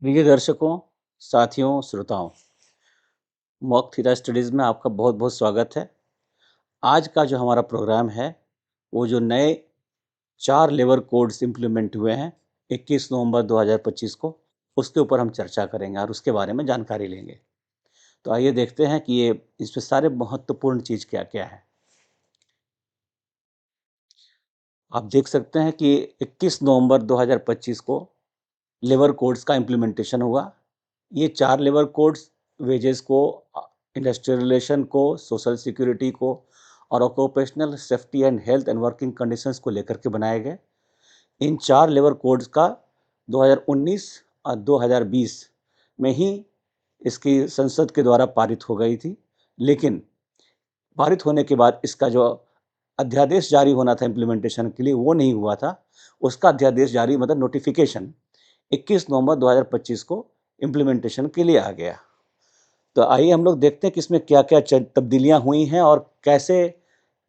प्रिय दर्शकों, साथियों, श्रोताओं, मॉक थीटा स्टडीज़ में आपका बहुत-बहुत स्वागत है। आज का जो हमारा प्रोग्राम है, वो जो नए 4 लेबर कोड्स इम्प्लीमेंट हुए हैं 21 नवंबर 2025 को, उसके ऊपर हम चर्चा करेंगे और उसके बारे में जानकारी लेंगे। तो आइए देखते हैं कि ये इसमें सारे महत्वपूर्ण चीज़ क्या-क्या है। आप देख सकते हैं कि 21 नवंबर 2025 को लेबर कोड्स का इम्प्लीमेंटेशन हुआ। ये 4 लेबर कोड्स वेजेस को, इंडस्ट्रियल रिलेशन को, सोशल सिक्योरिटी को और occupational safety and health and working conditions को लेकर के बनाए गए। इन 4 लेबर कोड्स का 2019 और 2020 में ही इसकी संसद के द्वारा पारित हो गई थी। लेकिन पारित होने के बाद इसका जो अध्यादेश जारी होना था इम्प्लीमेंटेशन के लिए, वो नहीं हुआ था। उसका अध्यादेश जारी मतलब नोटिफिकेशन 21 नवंबर 2025 को इम्प्लीमेंटेशन के लिए आ गया। तो आइए हम लोग देखते हैं कि इसमें क्या-क्या तब्दीलियाँ हुई हैं और कैसे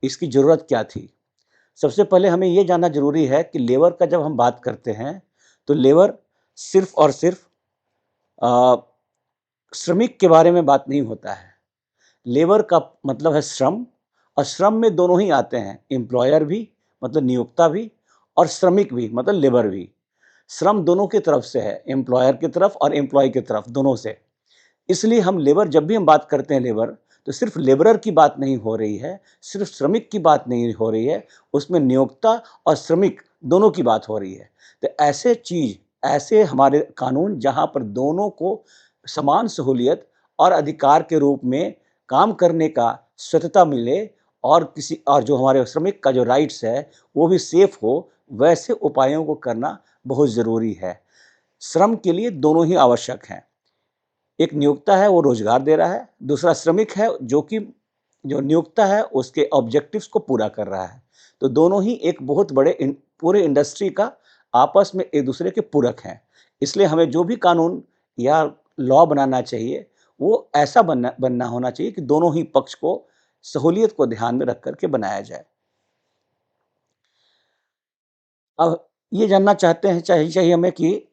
इसकी ज़रूरत क्या थी। सबसे पहले हमें ये जानना ज़रूरी है कि लेबर का जब हम बात करते हैं, तो लेबर सिर्फ़ और सिर्फ़ अ, श्रमिक के बारे में बात नहीं होता है। लेबर का मतलब है श्रम, और श्रम में दोनों ही आते हैं, एम्प्लॉयर भी मतलब नियोक्ता भी, और श्रमिक भी मतलब लेबर भी। श्रम दोनों की तरफ से है, एम्प्लॉयर की तरफ और एम्प्लॉयी की तरफ, दोनों से। इसलिए हम लेबर, जब भी हम बात करते हैं लेबर, तो सिर्फ लेबरर की बात नहीं हो रही है, सिर्फ श्रमिक की बात नहीं हो रही है, उसमें नियोक्ता और श्रमिक दोनों की बात हो रही है। तो ऐसे हमारे कानून जहाँ पर दोनों को समान सहूलियत और अधिकार के रूप में काम करने का स्वतंत्रता मिले, और जो हमारे श्रमिक का जो राइट्स है वो भी सेफ हो, वैसे उपायों को करना बहुत ज़रूरी है। श्रम के लिए दोनों ही आवश्यक हैं। एक नियोक्ता है, वो रोजगार दे रहा है, दूसरा श्रमिक है जो कि जो नियोक्ता है उसके ऑब्जेक्टिव्स को पूरा कर रहा है। तो दोनों ही एक बहुत बड़े पूरे इंडस्ट्री का आपस में एक दूसरे के पूरक हैं। इसलिए हमें जो भी कानून या लॉ बनाना चाहिए, वो ऐसा बनना होना चाहिए कि दोनों ही पक्ष को सहूलियत को ध्यान में रख करके बनाया जाए। अब ये जानना चाहते हैं चाहिए हमें कि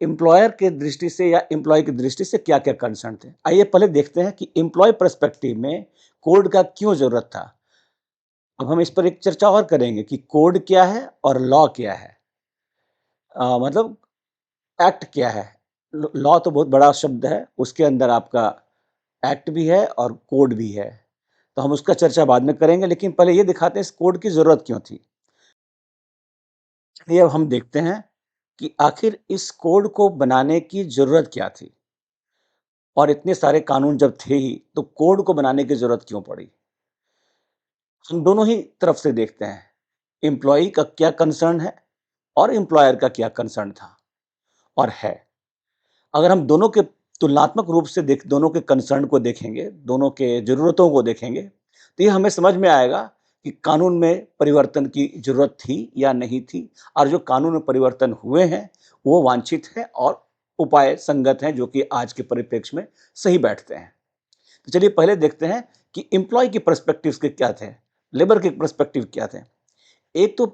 एम्प्लॉयर के दृष्टि से या एम्प्लॉय की दृष्टि से क्या-क्या कंसर्न थे। आइए पहले देखते हैं कि एम्प्लॉय पर्सपेक्टिव में कोड का क्यों ज़रूरत था। अब हम इस पर एक चर्चा और करेंगे कि कोड क्या है और लॉ क्या है। मतलब एक्ट क्या है। लॉ तो बहुत बड़ा शब्द है, उसके अंदर आपका एक्ट भी है और कोड भी है। तो हम उसका चर्चा बाद में करेंगे, लेकिन पहले ये दिखाते हैं इस कोड की ज़रूरत क्यों थी। चलिए अब हम देखते हैं कि आखिर इस कोड को बनाने की ज़रूरत क्या थी। और इतने सारे कानून जब थे ही, तो कोड को बनाने की ज़रूरत क्यों पड़ी? हम दोनों ही तरफ से देखते हैं, एम्प्लॉयी का क्या कंसर्न है और एम्प्लॉयर का क्या कंसर्न था और है। अगर हम दोनों के तुलनात्मक रूप से दोनों के कंसर्न को देखेंगे, दोनों के ज़रूरतों को देखेंगे, तो ये हमें समझ में आएगा कि कानून में परिवर्तन की ज़रूरत थी या नहीं थी, और जो कानून में परिवर्तन हुए हैं, वो वांछित हैं और उपाय संगत हैं, जो कि आज के परिप्रेक्ष्य में सही बैठते हैं। तो चलिए पहले देखते हैं कि एम्प्लॉय की पर्सपेक्टिव्स के क्या थे, लेबर के पर्सपेक्टिव क्या थे। एक तो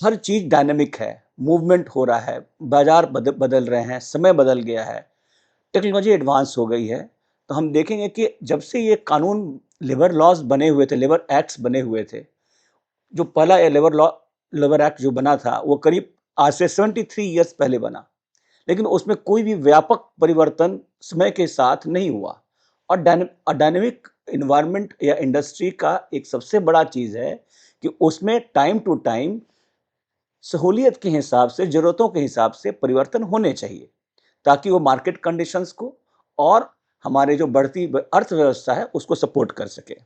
हर चीज़ डायनामिक है, मूवमेंट हो रहा है, बाजार बदल रहे हैं, समय बदल गया है, टेक्नोलॉजी एडवांस हो गई है। तो हम देखेंगे कि जब से ये कानून, लेबर लॉज बने हुए थे, लेबर एक्ट्स बने हुए थे, जो पहला लेबर एक्ट जो बना था, वो करीब आज से 73 ईयर्स पहले बना। लेकिन उसमें कोई भी व्यापक परिवर्तन समय के साथ नहीं हुआ। और डायनेमिक इन्वायरमेंट या इंडस्ट्री का एक सबसे बड़ा चीज़ है कि उसमें टाइम टू टाइम सहूलियत के हिसाब से, ज़रूरतों के हिसाब से परिवर्तन होने चाहिए, ताकि वो मार्केट कंडीशंस को और हमारे जो बढ़ती अर्थव्यवस्था है उसको सपोर्ट कर सके।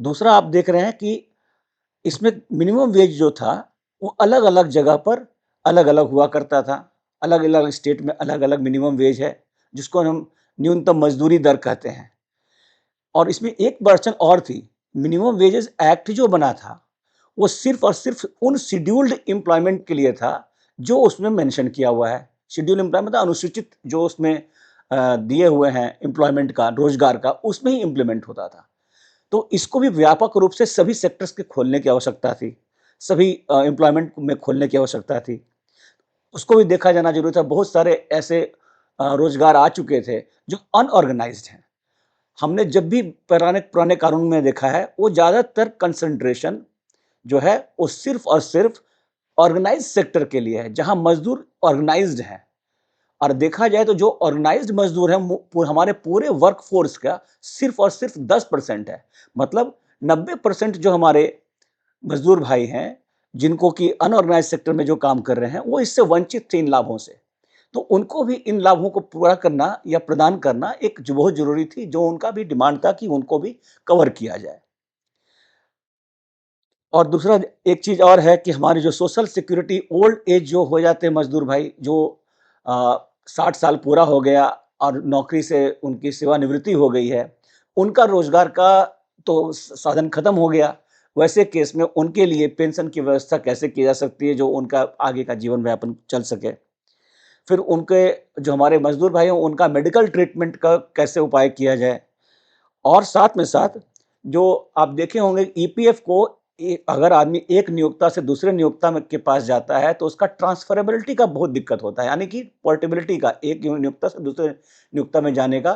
दूसरा, आप देख रहे हैं कि इसमें मिनिमम वेज जो था, वो अलग-अलग जगह पर अलग-अलग हुआ करता था। अलग-अलग स्टेट में अलग-अलग मिनिमम वेज है, जिसको हम न्यूनतम मज़दूरी दर कहते हैं। और इसमें एक वर्शन और थी, मिनिमम वेजेस एक्ट जो बना था, वो सिर्फ़ और सिर्फ़ उन शेड्यूल्ड एम्प्लॉयमेंट के लिए था, जो उसमें मेंशन किया हुआ है। शेड्यूल्ड एम्प्लॉयमेंट मतलब अनुसूचित जो उसमें दिए हुए हैं एम्प्लॉयमेंट का, रोज़गार का, उसमें ही इम्प्लीमेंट होता था। तो इसको भी व्यापक रूप से सभी सेक्टर्स के खोलने की आवश्यकता थी, सभी एम्प्लॉयमेंट में खोलने की आवश्यकता थी। उसको भी देखा जाना ज़रूरी था। बहुत सारे ऐसे रोज़गार आ चुके थे जो अनऑर्गेनाइज़्ड हैं। हमने जब भी पुराने पुराने कानून में देखा है, वो ज़्यादातर कंसंट्रेशन जो है, वो सिर्फ़ और सिर्फ़ ऑर्गेनाइज़्ड सेक्टर के लिए है, जहाँ मज़दूर ऑर्गेनाइज़्ड हैं। और देखा जाए तो जो ऑर्गेनाइज्ड मजदूर हैं हमारे पूरे वर्कफोर्स का सिर्फ और सिर्फ 10% है। मतलब 90% जो हमारे मजदूर भाई हैं, जिनको कि अनऑर्गेनाइज सेक्टर में जो काम कर रहे हैं, वो इससे वंचित थे इन लाभों से। तो उनको भी इन लाभों को पूरा करना या प्रदान करना एक जो बहुत जरूरी थी, जो उनका भी डिमांड था कि उनको भी कवर किया जाए। और दूसरा एक चीज और है कि हमारी जो सोशल सिक्योरिटी ओल्ड एज जो हो जाते हैं मजदूर भाई, जो 60 साल पूरा हो गया और नौकरी से उनकी सेवानिवृत्ति हो गई है, उनका रोजगार का तो साधन खत्म हो गया। वैसे केस में उनके लिए पेंशन की व्यवस्था कैसे की जा सकती है, जो उनका आगे का जीवन यापन चल सके। फिर उनके जो हमारे मजदूर भाई हैं, उनका मेडिकल ट्रीटमेंट का कैसे उपाय किया जाए। और साथ में साथ जो आप देखे होंगे, ईपीएफ को अगर आदमी एक नियोक्ता से दूसरे नियोक्ता में के पास जाता है, तो उसका ट्रांसफरेबिलिटी का बहुत दिक्कत होता है, यानी कि पोर्टेबिलिटी का, एक नियोक्ता से दूसरे नियोक्ता में जाने का।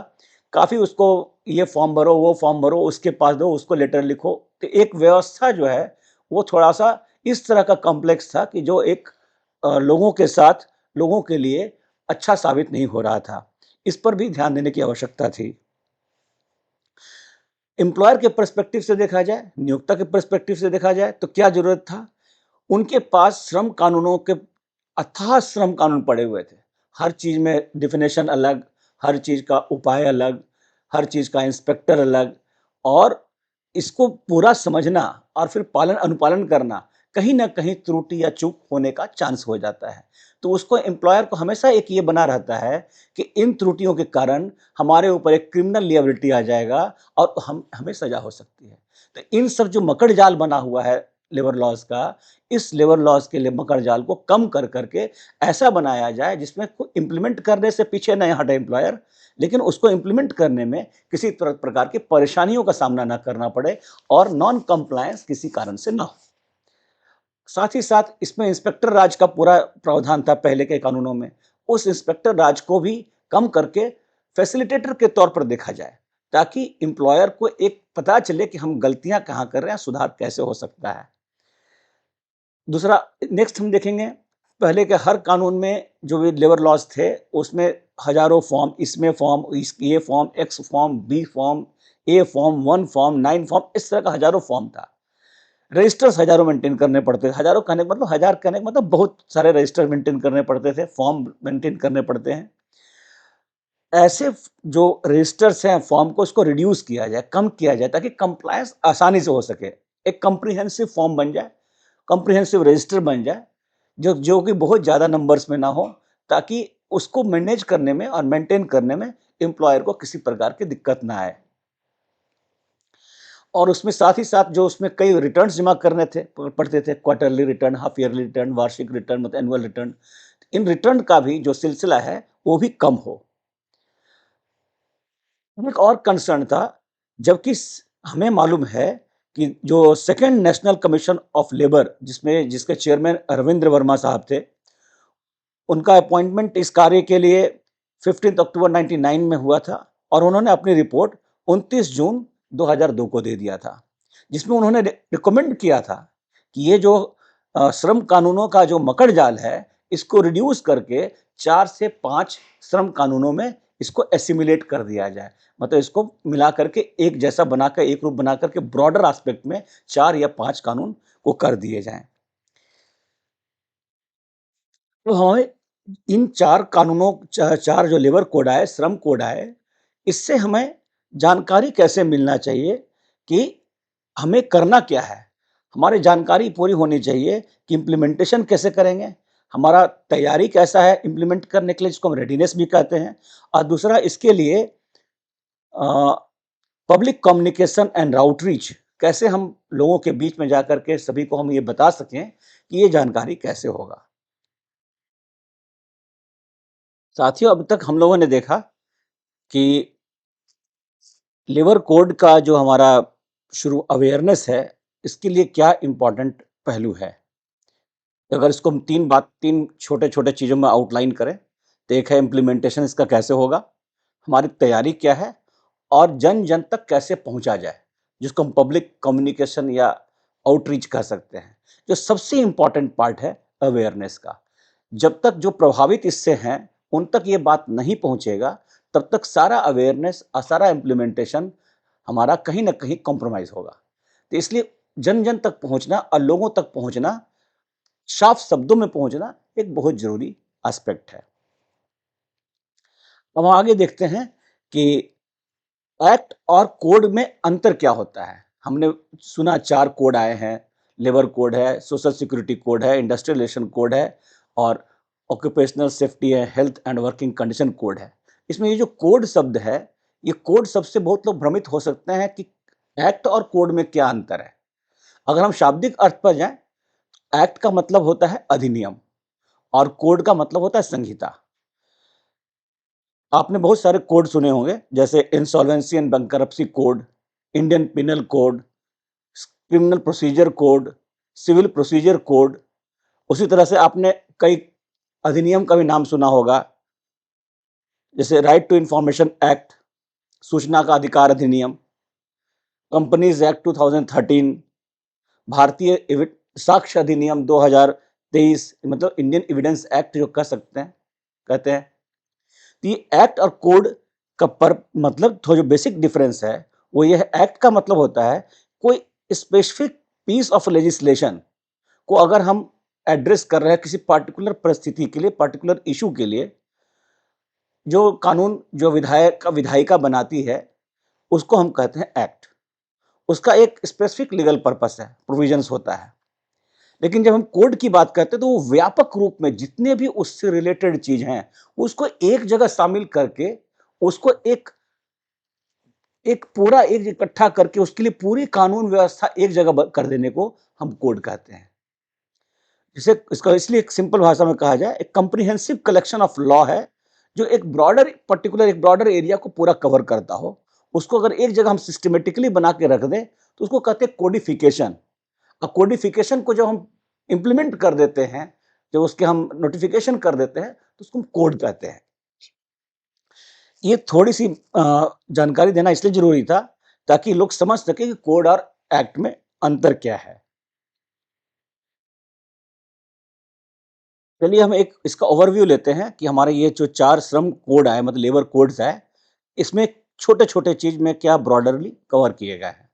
काफ़ी उसको ये फॉर्म भरो, वो फॉर्म भरो, उसके पास दो, उसको लेटर लिखो। तो एक व्यवस्था जो है, वो थोड़ा सा इस तरह का कॉम्प्लेक्स था कि जो एक लोगों के साथ, लोगों के लिए अच्छा साबित नहीं हो रहा था। इस पर भी ध्यान देने की आवश्यकता थी। एम्प्लॉयर के पर्सपेक्टिव से देखा जाए, नियोक्ता के पर्सपेक्टिव से देखा जाए, तो क्या जरूरत था? उनके पास श्रम कानूनों के अथाह श्रम कानून पड़े हुए थे। हर चीज में डिफिनेशन अलग, हर चीज का उपाय अलग, हर चीज का इंस्पेक्टर अलग। और इसको पूरा समझना और फिर पालन अनुपालन करना, कहीं ना कहीं त्रुटि या चूक होने का चांस हो जाता है। तो उसको एम्प्लॉयर को हमेशा एक ये बना रहता है कि इन त्रुटियों के कारण हमारे ऊपर एक क्रिमिनल लिएबिलिटी आ जाएगा और हम हमें सजा हो सकती है। तो इन सब जो मकड़ जाल बना हुआ है लेबर लॉज का, इस लेबर लॉज के लिए मकड़ जाल को कम कर करके ऐसा बनाया जाए जिसमें इम्प्लीमेंट करने से पीछे नहीं हटे एम्प्लॉयर, लेकिन उसको इम्प्लीमेंट करने में किसी प्रकार की परेशानियों का सामना ना करना पड़े और नॉन कंप्लायंस किसी कारण से ना हो। साथ ही साथ इसमें इंस्पेक्टर राज का पूरा प्रावधान था पहले के कानूनों में। उस इंस्पेक्टर राज को भी कम करके फैसिलिटेटर के तौर पर देखा जाए, ताकि एम्प्लॉयर को एक पता चले कि हम गलतियां कहाँ कर रहे हैं, सुधार कैसे हो सकता है। दूसरा, नेक्स्ट हम देखेंगे, पहले के हर कानून में जो भी लेबर लॉज थे, उसमें हजारों फॉर्म, इसमें फॉर्म, ये form, X form, B form, A form, 1 form, 9 form, इस तरह का हजारों फॉर्म था। रजिस्टर्स हजारों मेंटेन करने पड़ते थे। हजारों कहने का मतलब, हजार कहने का मतलब बहुत सारे रजिस्टर मेंटेन करने पड़ते थे, फॉर्म मेंटेन करने पड़ते हैं। ऐसे जो रजिस्टर्स हैं फॉर्म को, उसको रिड्यूस किया जाए, कम किया जाए, ताकि कंप्लायंस आसानी से हो सके। एक कंप्रीहेंसिव फॉर्म बन जाए, कंप्रीहेंसिव रजिस्टर बन जाए, जो जो कि बहुत ज़्यादा नंबर्स में ना हो, ताकि उसको मैनेज करने में और मेंटेन करने में एम्प्लॉयर को किसी प्रकार की दिक्कत ना आए। और उसमें साथ ही साथ जो उसमें कई रिटर्न्स जमा करने थे पड़ते थे, quarterly return, half yearly return, वार्षिक रिटर्न, मतलब एनुअल रिटर्न। इन रिटर्न का भी जो सिलसिला है, वो भी कम हो। एक और कंसर्न था, जबकि हमें मालूम है कि जो second national commission of labour, जिसमें जिसके चेयरमैन अरविंद्र वर्मा साहब थे, उनका अपॉइंटमेंट इस कार्य के लिए 15 अक्टूबर 99 में हुआ था। और उन्होंने अपनी रिपोर्ट 29 जून 2002 को दे दिया था, जिसमें उन्होंने रिकमेंड किया था कि ये जो श्रम कानूनों का जो मकड़ जाल है, इसको रिड्यूस करके 4 से 5 श्रम कानूनों में इसको एसिमिलेट कर दिया जाए। मतलब इसको मिला करके एक जैसा बनाकर, एक रूप बना करके ब्रॉडर एस्पेक्ट में 4 या 5 कानून को कर दिए जाएं। तो हमें इन 4 कानूनों, 4 जो लेबर कोड आए, श्रम कोड आए, इससे हमें जानकारी कैसे मिलना चाहिए कि हमें करना क्या है? हमारी जानकारी पूरी होनी चाहिए कि इम्प्लीमेंटेशन कैसे करेंगे? हमारा तैयारी कैसा है इम्प्लीमेंट करने के लिए, जिसको हम रेडीनेस भी कहते हैं। और दूसरा, इसके लिए अ, पब्लिक कम्युनिकेशन एंड आउटरीच, कैसे हम लोगों के बीच में जाकर के सभी को हम ये बता सकें कि ये जानकारी कैसे होगा। साथियों, अब तक हम लोगों ने देखा कि लेबर कोड का जो हमारा शुरू अवेयरनेस है, इसके लिए क्या इम्पोर्टेंट पहलू है। अगर इसको हम 3 छोटे-छोटे चीज़ों में आउटलाइन करें, तो एक है इम्प्लीमेंटेशन इसका कैसे होगा, हमारी तैयारी क्या है और जन-जन तक कैसे पहुँचा जाए, जिसको हम पब्लिक कम्युनिकेशन या आउटरीच कह सकते हैं। जो सबसे इम्पोर्टेंट पार्ट है अवेयरनेस का। जब तक जो प्रभावित इससे हैं, उन तक ये बात नहीं पहुँचेगा, तब तक सारा अवेयरनेस और सारा इम्प्लीमेंटेशन हमारा कहीं न कहीं कॉम्प्रोमाइज़ होगा। तो इसलिए जन-जन तक पहुँचना और लोगों तक पहुँचना, साफ शब्दों में पहुँचना एक बहुत ज़रूरी एस्पेक्ट है। अब हम आगे देखते हैं कि एक्ट और कोड में अंतर क्या होता है। हमने सुना 4 कोड आए हैं, लेबर कोड है, सोशल सिक्योरिटी कोड है, इंडस्ट्रियल रिलेशन कोड है और ऑक्यूपेशनल सेफ्टी है, health and working condition code है। इसमें ये जो कोड शब्द है, ये कोड शब्द से बहुत लोग भ्रमित हो सकते हैं कि एक्ट और कोड में क्या अंतर है। अगर हम शाब्दिक अर्थ पर जाएँ, एक्ट का मतलब होता है अधिनियम और कोड का मतलब होता है संहिता। आपने बहुत सारे कोड सुने होंगे, जैसे insolvency and bankruptcy code, Indian penal code, criminal procedure code, civil procedure code. उसी तरह से आपने कई अधिनियम का भी नाम सुना होगा, जैसे राइट टू इंफॉर्मेशन एक्ट, सूचना का अधिकार अधिनियम, कंपनीज एक्ट 2013, भारतीय साक्ष्य अधिनियम 2023, मतलब इंडियन एविडेंस एक्ट जो कह सकते हैं कहते हैं। तो ये एक्ट और कोड का पर मतलब थोड़ा जो बेसिक डिफरेंस है वो ये है, एक्ट का मतलब होता है कोई स्पेसिफिक पीस ऑफ लेजिस्लेशन को अगर हम एड्रेस कर रहे हैं किसी पार्टिकुलर परिस्थिति के लिए, पर्टिकुलर इशू के लिए, जो कानून जो विधायक विधायिका बनाती है उसको हम कहते हैं एक्ट। उसका एक स्पेसिफिक लीगल पर्पस है, प्रोविजंस होता है। लेकिन जब हम कोड की बात करते हैं तो वो व्यापक रूप में जितने भी उससे रिलेटेड चीज हैं उसको एक जगह शामिल करके उसको एक एक पूरा एक इकट्ठा करके उसके लिए पूरी कानून व्यवस्था एक जगह कर देने को हम कोड कहते हैं। इसे इसका इसलिए एक सिंपल भाषा में कहा जाए, एक कम्प्रिहेंसिव कलेक्शन ऑफ लॉ है जो एक ब्रॉडर एरिया को पूरा कवर करता हो। उसको अगर एक जगह हम सिस्टमेटिकली बना के रख दें तो उसको कहते हैं कोडिफिकेशन। अब कोडिफिकेशन को जब हम इम्प्लीमेंट कर देते हैं, जब उसके हम नोटिफिकेशन कर देते हैं तो उसको हम कोड कहते हैं। ये थोड़ी-सी जानकारी देना इसलिए ज़रूरी था ताकि लोग समझ सकें कि कोड और एक्ट में अंतर क्या है। चलिए हम एक इसका ओवरव्यू लेते हैं कि हमारे ये जो 4 श्रम कोड आए, मतलब लेबर कोड्स आए, इसमें छोटे-छोटे चीज़ में क्या ब्रॉडरली कवर किए गए हैं।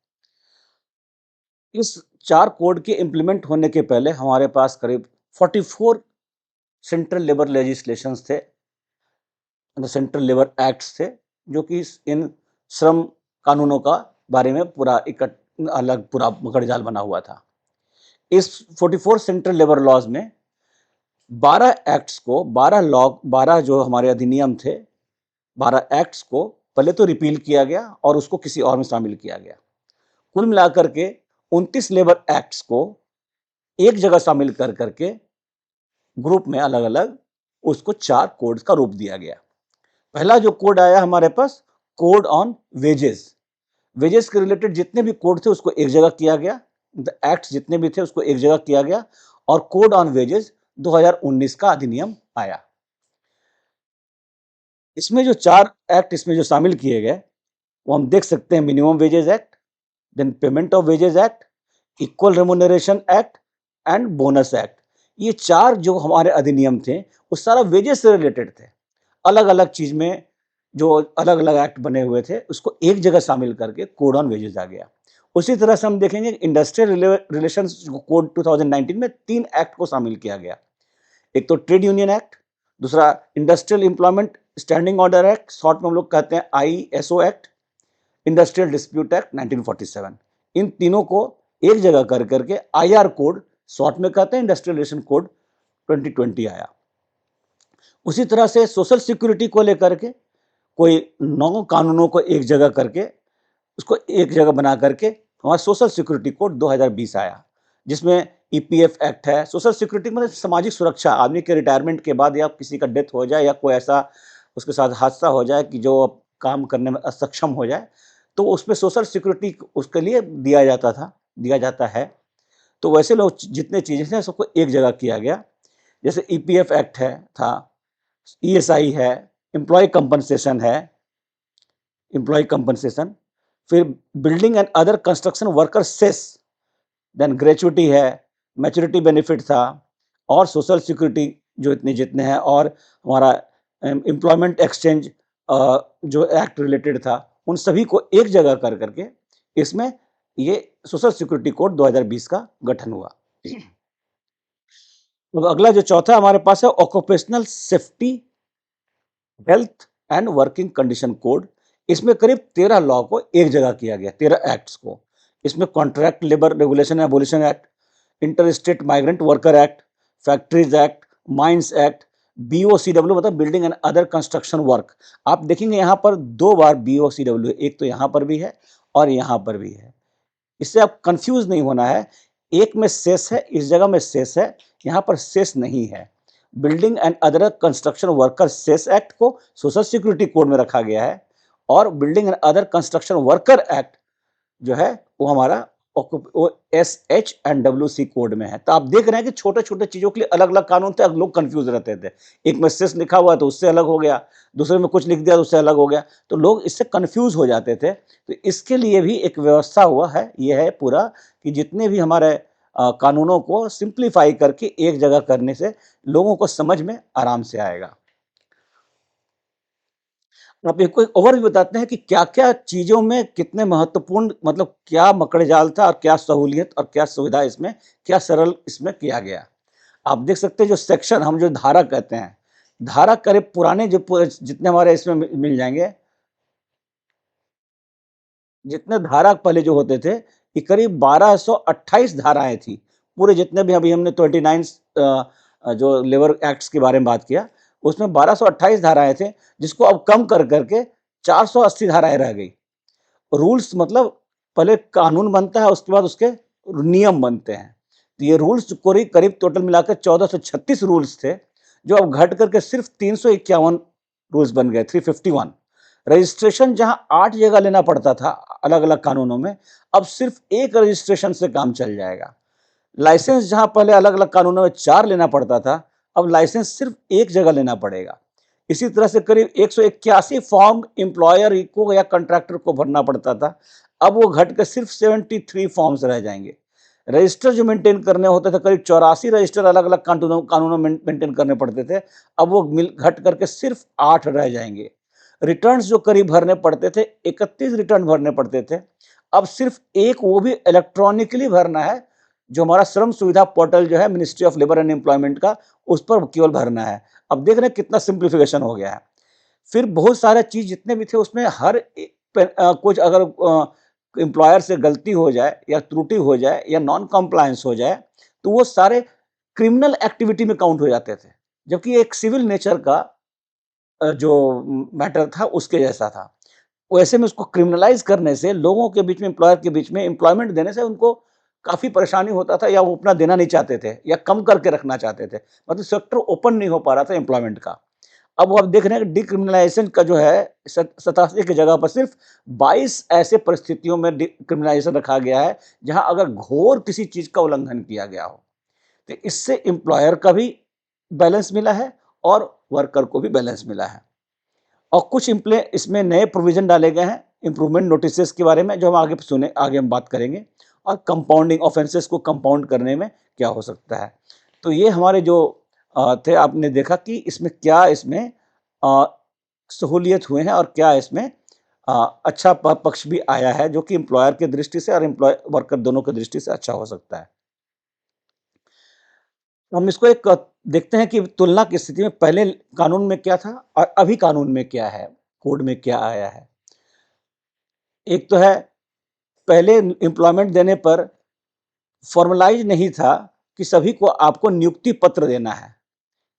इस 4 कोड के इम्प्लीमेंट होने के पहले हमारे पास करीब 44 सेंट्रल लेबर लेजिस्लेशंस थे, मतलब सेंट्रल लेबर एक्ट्स थे, जो कि इन श्रम कानूनों का बारे में पूरा अलग पूरा मकड़जाल बना हुआ था। इस 44 सेंट्रल लेबर लॉज में 12 एक्ट्स को 12 जो हमारे अधिनियम थे, 12 एक्ट्स को पहले तो रिपील किया गया और उसको किसी और में शामिल किया गया। कुल मिलाकर के 29 लेबर एक्ट्स को एक जगह शामिल कर करके ग्रुप में अलग-अलग उसको 4 कोड्स का रूप दिया गया। पहला जो कोड आया हमारे पास, कोड ऑन वेजेस। वेजेस के रिलेटेड जितने भी कोड थे उसको एक जगह किया गया, एक्ट्स जितने भी थे उसको एक जगह किया गया और कोड ऑन वेजेस 2019 का अधिनियम आया। इसमें जो 4 एक्ट इसमें जो शामिल किए गए वो हम देख सकते हैं, minimum wages act, then payment of wages act, equal remuneration act and bonus act. ये 4 जो हमारे अधिनियम थे वो सारा वेजेस से रिलेटेड थे। अलग-अलग चीज में जो अलग-अलग एक्ट बने हुए थे उसको एक जगह शामिल करके कोड ऑन वेजेस आ गया। उसी तरह से हम देखेंगे इंडस्ट्रियल रिलेशंस कोड 2019 में 3 एक्ट को शामिल किया गया। एक तो ट्रेड यूनियन एक्ट, दूसरा industrial employment standing order act, short में हम लोग कहते हैं ISO act, industrial dispute act 1947। इन तीनों को एक जगह कर करके आईआर कोड, शॉर्ट में कहते हैं इंडस्ट्रियल रिलेशन कोड 2020 आया। उसी तरह से सोशल सिक्योरिटी को लेकर के कोई 9 कानूनों को एक जगह करके उसको एक जगह बना करके हमारा सोशल सिक्योरिटी कोड 2020 आया, जिसमें ईपीएफ एक्ट है। सोशल सिक्योरिटी मतलब सामाजिक सुरक्षा, आदमी के रिटायरमेंट के बाद या किसी का डेथ हो जाए या कोई ऐसा उसके साथ हादसा हो जाए कि जो अब काम करने में असक्षम हो जाए, तो उसमें सोशल सिक्योरिटी उसके लिए दिया जाता है। तो वैसे लोग जितने चीज़ें थे सबको एक जगह किया गया। जैसे ईपीएफ एक्ट है था, ईएसआई है, एम्प्लॉय कंपनसेशन है, एम्प्लॉय कंपनसेशन, फिर building and other construction worker cess, then gratuity है, मैच्योरिटी बेनिफिट था, और सोशल सिक्योरिटी जो इतने जितने हैं, और हमारा एम्प्लॉयमेंट एक्सचेंज जो एक्ट रिलेटेड था, उन सभी को एक जगह कर करके इसमें ये सोशल सिक्योरिटी कोड 2020 का गठन हुआ। तो अगला जो चौथा हमारे पास है occupational safety, health and working condition code. इसमें करीब 13 लॉ को एक जगह किया गया, 13 एक्ट्स को। इसमें contract labour regulation abolition act, inter state migrant worker act, factories act, mines act, BOCW मतलब building and other construction work. आप देखेंगे यहाँ पर 2 बार बीओसीडब्ल्यू, एक तो यहाँ पर भी है और यहाँ पर भी है। इससे आप कंफ्यूज नहीं होना है, एक में सेस है, इस जगह में सेस है, यहाँ पर सेस नहीं है। Building and other construction worker cess act को सोशल सिक्योरिटी कोड में रखा गया है, और building and other construction worker act जो है वो हमारा SH&WC कोड में है। तो आप देख रहे हैं कि छोटे छोटे चीजों के लिए अलग अलग कानून थे, लोग कंफ्यूज रहते थे। एक में सेस लिखा हुआ है तो उससे अलग हो गया, दूसरे में कुछ लिख दिया तो उससे अलग हो गया, तो लोग इससे कंफ्यूज हो जाते थे। तो इसके लिए भी एक व्यवस्था हुआ है, ये है पूरा कि जितने भी हमारे कानूनों को सिंप्लीफाई करके एक जगह करने से लोगों को समझ में आराम से आएगा। आप एक कोई ओवरव्यू बताते हैं कि क्या-क्या चीज़ों में कितने महत्वपूर्ण, मतलब क्या मकड़जाल था और क्या सहूलियत और क्या सुविधा इसमें, क्या सरल इसमें किया गया। आप देख सकते हैं जो सेक्शन, हम जो धारा कहते हैं, धारा करीब पुराने जो जितने हमारे इसमें मिल जाएंगे, जितने धारा पहले जो होते थे, ये करीब 1228 धाराएं थी। पूरे जितने भी अभी हमने 29 जो लेबर एक्ट्स के बारे में बात किया, उसमें 1228 धाराएं थे, जिसको अब कम कर करके 480 धाराएं रह गई। रूल्स मतलब पहले कानून बनता है, उसके बाद उसके नियम बनते हैं। तो ये रूल्स करीब करीब टोटल मिलाकर 1436 रूल्स थे, जो अब घट करके सिर्फ 351 रूल्स बन गए, 351। रजिस्ट्रेशन जहां 8 जगह लेना पड़ता था अलग अलग कानूनों में, अब सिर्फ एक रजिस्ट्रेशन से काम चल जाएगा। लाइसेंस जहां पहले अलग अलग कानूनों में 4 लेना पड़ता था, अब लाइसेंस सिर्फ एक जगह लेना पड़ेगा। इसी तरह से करीब 181 फॉर्म एम्प्लॉयर को या कॉन्ट्रैक्टर को भरना पड़ता था, अब वो घट कर सिर्फ 73 फॉर्म्स रह जाएंगे। रजिस्टर जो मेंटेन करने होते थे, करीब 84 रजिस्टर अलग अलग कानूनों में मेंटेन करने पड़ते थे, अब वो घट करके सिर्फ 8 रह जाएंगे। रिटर्न्स जो करीब भरने पड़ते थे, 31 रिटर्न भरने पड़ते थे, अब सिर्फ एक, वो भी इलेक्ट्रॉनिकली भरना है, जो हमारा श्रम सुविधा पोर्टल जो है ministry of labour and employment का, उस पर केवल भरना है। अब देख रहे हैं कितना सिंप्लीफिकेशन हो गया है। फिर बहुत सारे चीज जितने भी थे उसमें हर कुछ अगर एम्प्लॉयर से गलती हो जाए या त्रुटि हो जाए या नॉन कंप्लायंस हो जाए, तो वो सारे क्रिमिनल एक्टिविटी में काउंट हो जाते थे, जबकि एक सिविल नेचर का जो मैटर था उसके जैसा था। वैसे में उसको क्रिमिनलाइज करने से लोगों के बीच में, एम्प्लॉयर के बीच में एम्प्लॉयमेंट देने से उनको काफ़ी परेशानी होता था, या वो अपना देना नहीं चाहते थे या कम करके रखना चाहते थे, मतलब सेक्टर ओपन नहीं हो पा रहा था एम्प्लॉयमेंट का। अब वो आप देख रहे हैं कि डिक्रिमिनलाइजेशन का जो है 87 की जगह पर सिर्फ 22 ऐसे परिस्थितियों में डिक्रिमिनलाइजेशन रखा गया है, जहां अगर घोर किसी चीज का उल्लंघन किया गया हो। तो इससे एम्प्लॉयर का भी बैलेंस मिला है और वर्कर को भी बैलेंस मिला है। और कुछ इसमें नए प्रोविजन डाले गए हैं इंप्रूवमेंट नोटिसेस के बारे में, जो हम आगे हम बात करेंगे, और कंपाउंडिंग ऑफेंसेस को कंपाउंड करने में क्या हो सकता है। तो ये हमारे जो थे, आपने देखा कि इसमें क्या इसमें सहूलियत हुए हैं और क्या इसमें अच्छा पक्ष भी आया है, जो कि एम्प्लॉयर की दृष्टि से और एम्प्लॉय वर्कर दोनों की दृष्टि से अच्छा हो सकता है। हम इसको एक देखते हैं कि तुलना की स्थिति में पहले कानून में क्या था और अभी कानून में क्या है, कोड में क्या आया है। एक तो है, पहले एम्प्लॉयमेंट देने पर फॉर्मलाइज नहीं था कि सभी को आपको नियुक्ति पत्र देना है।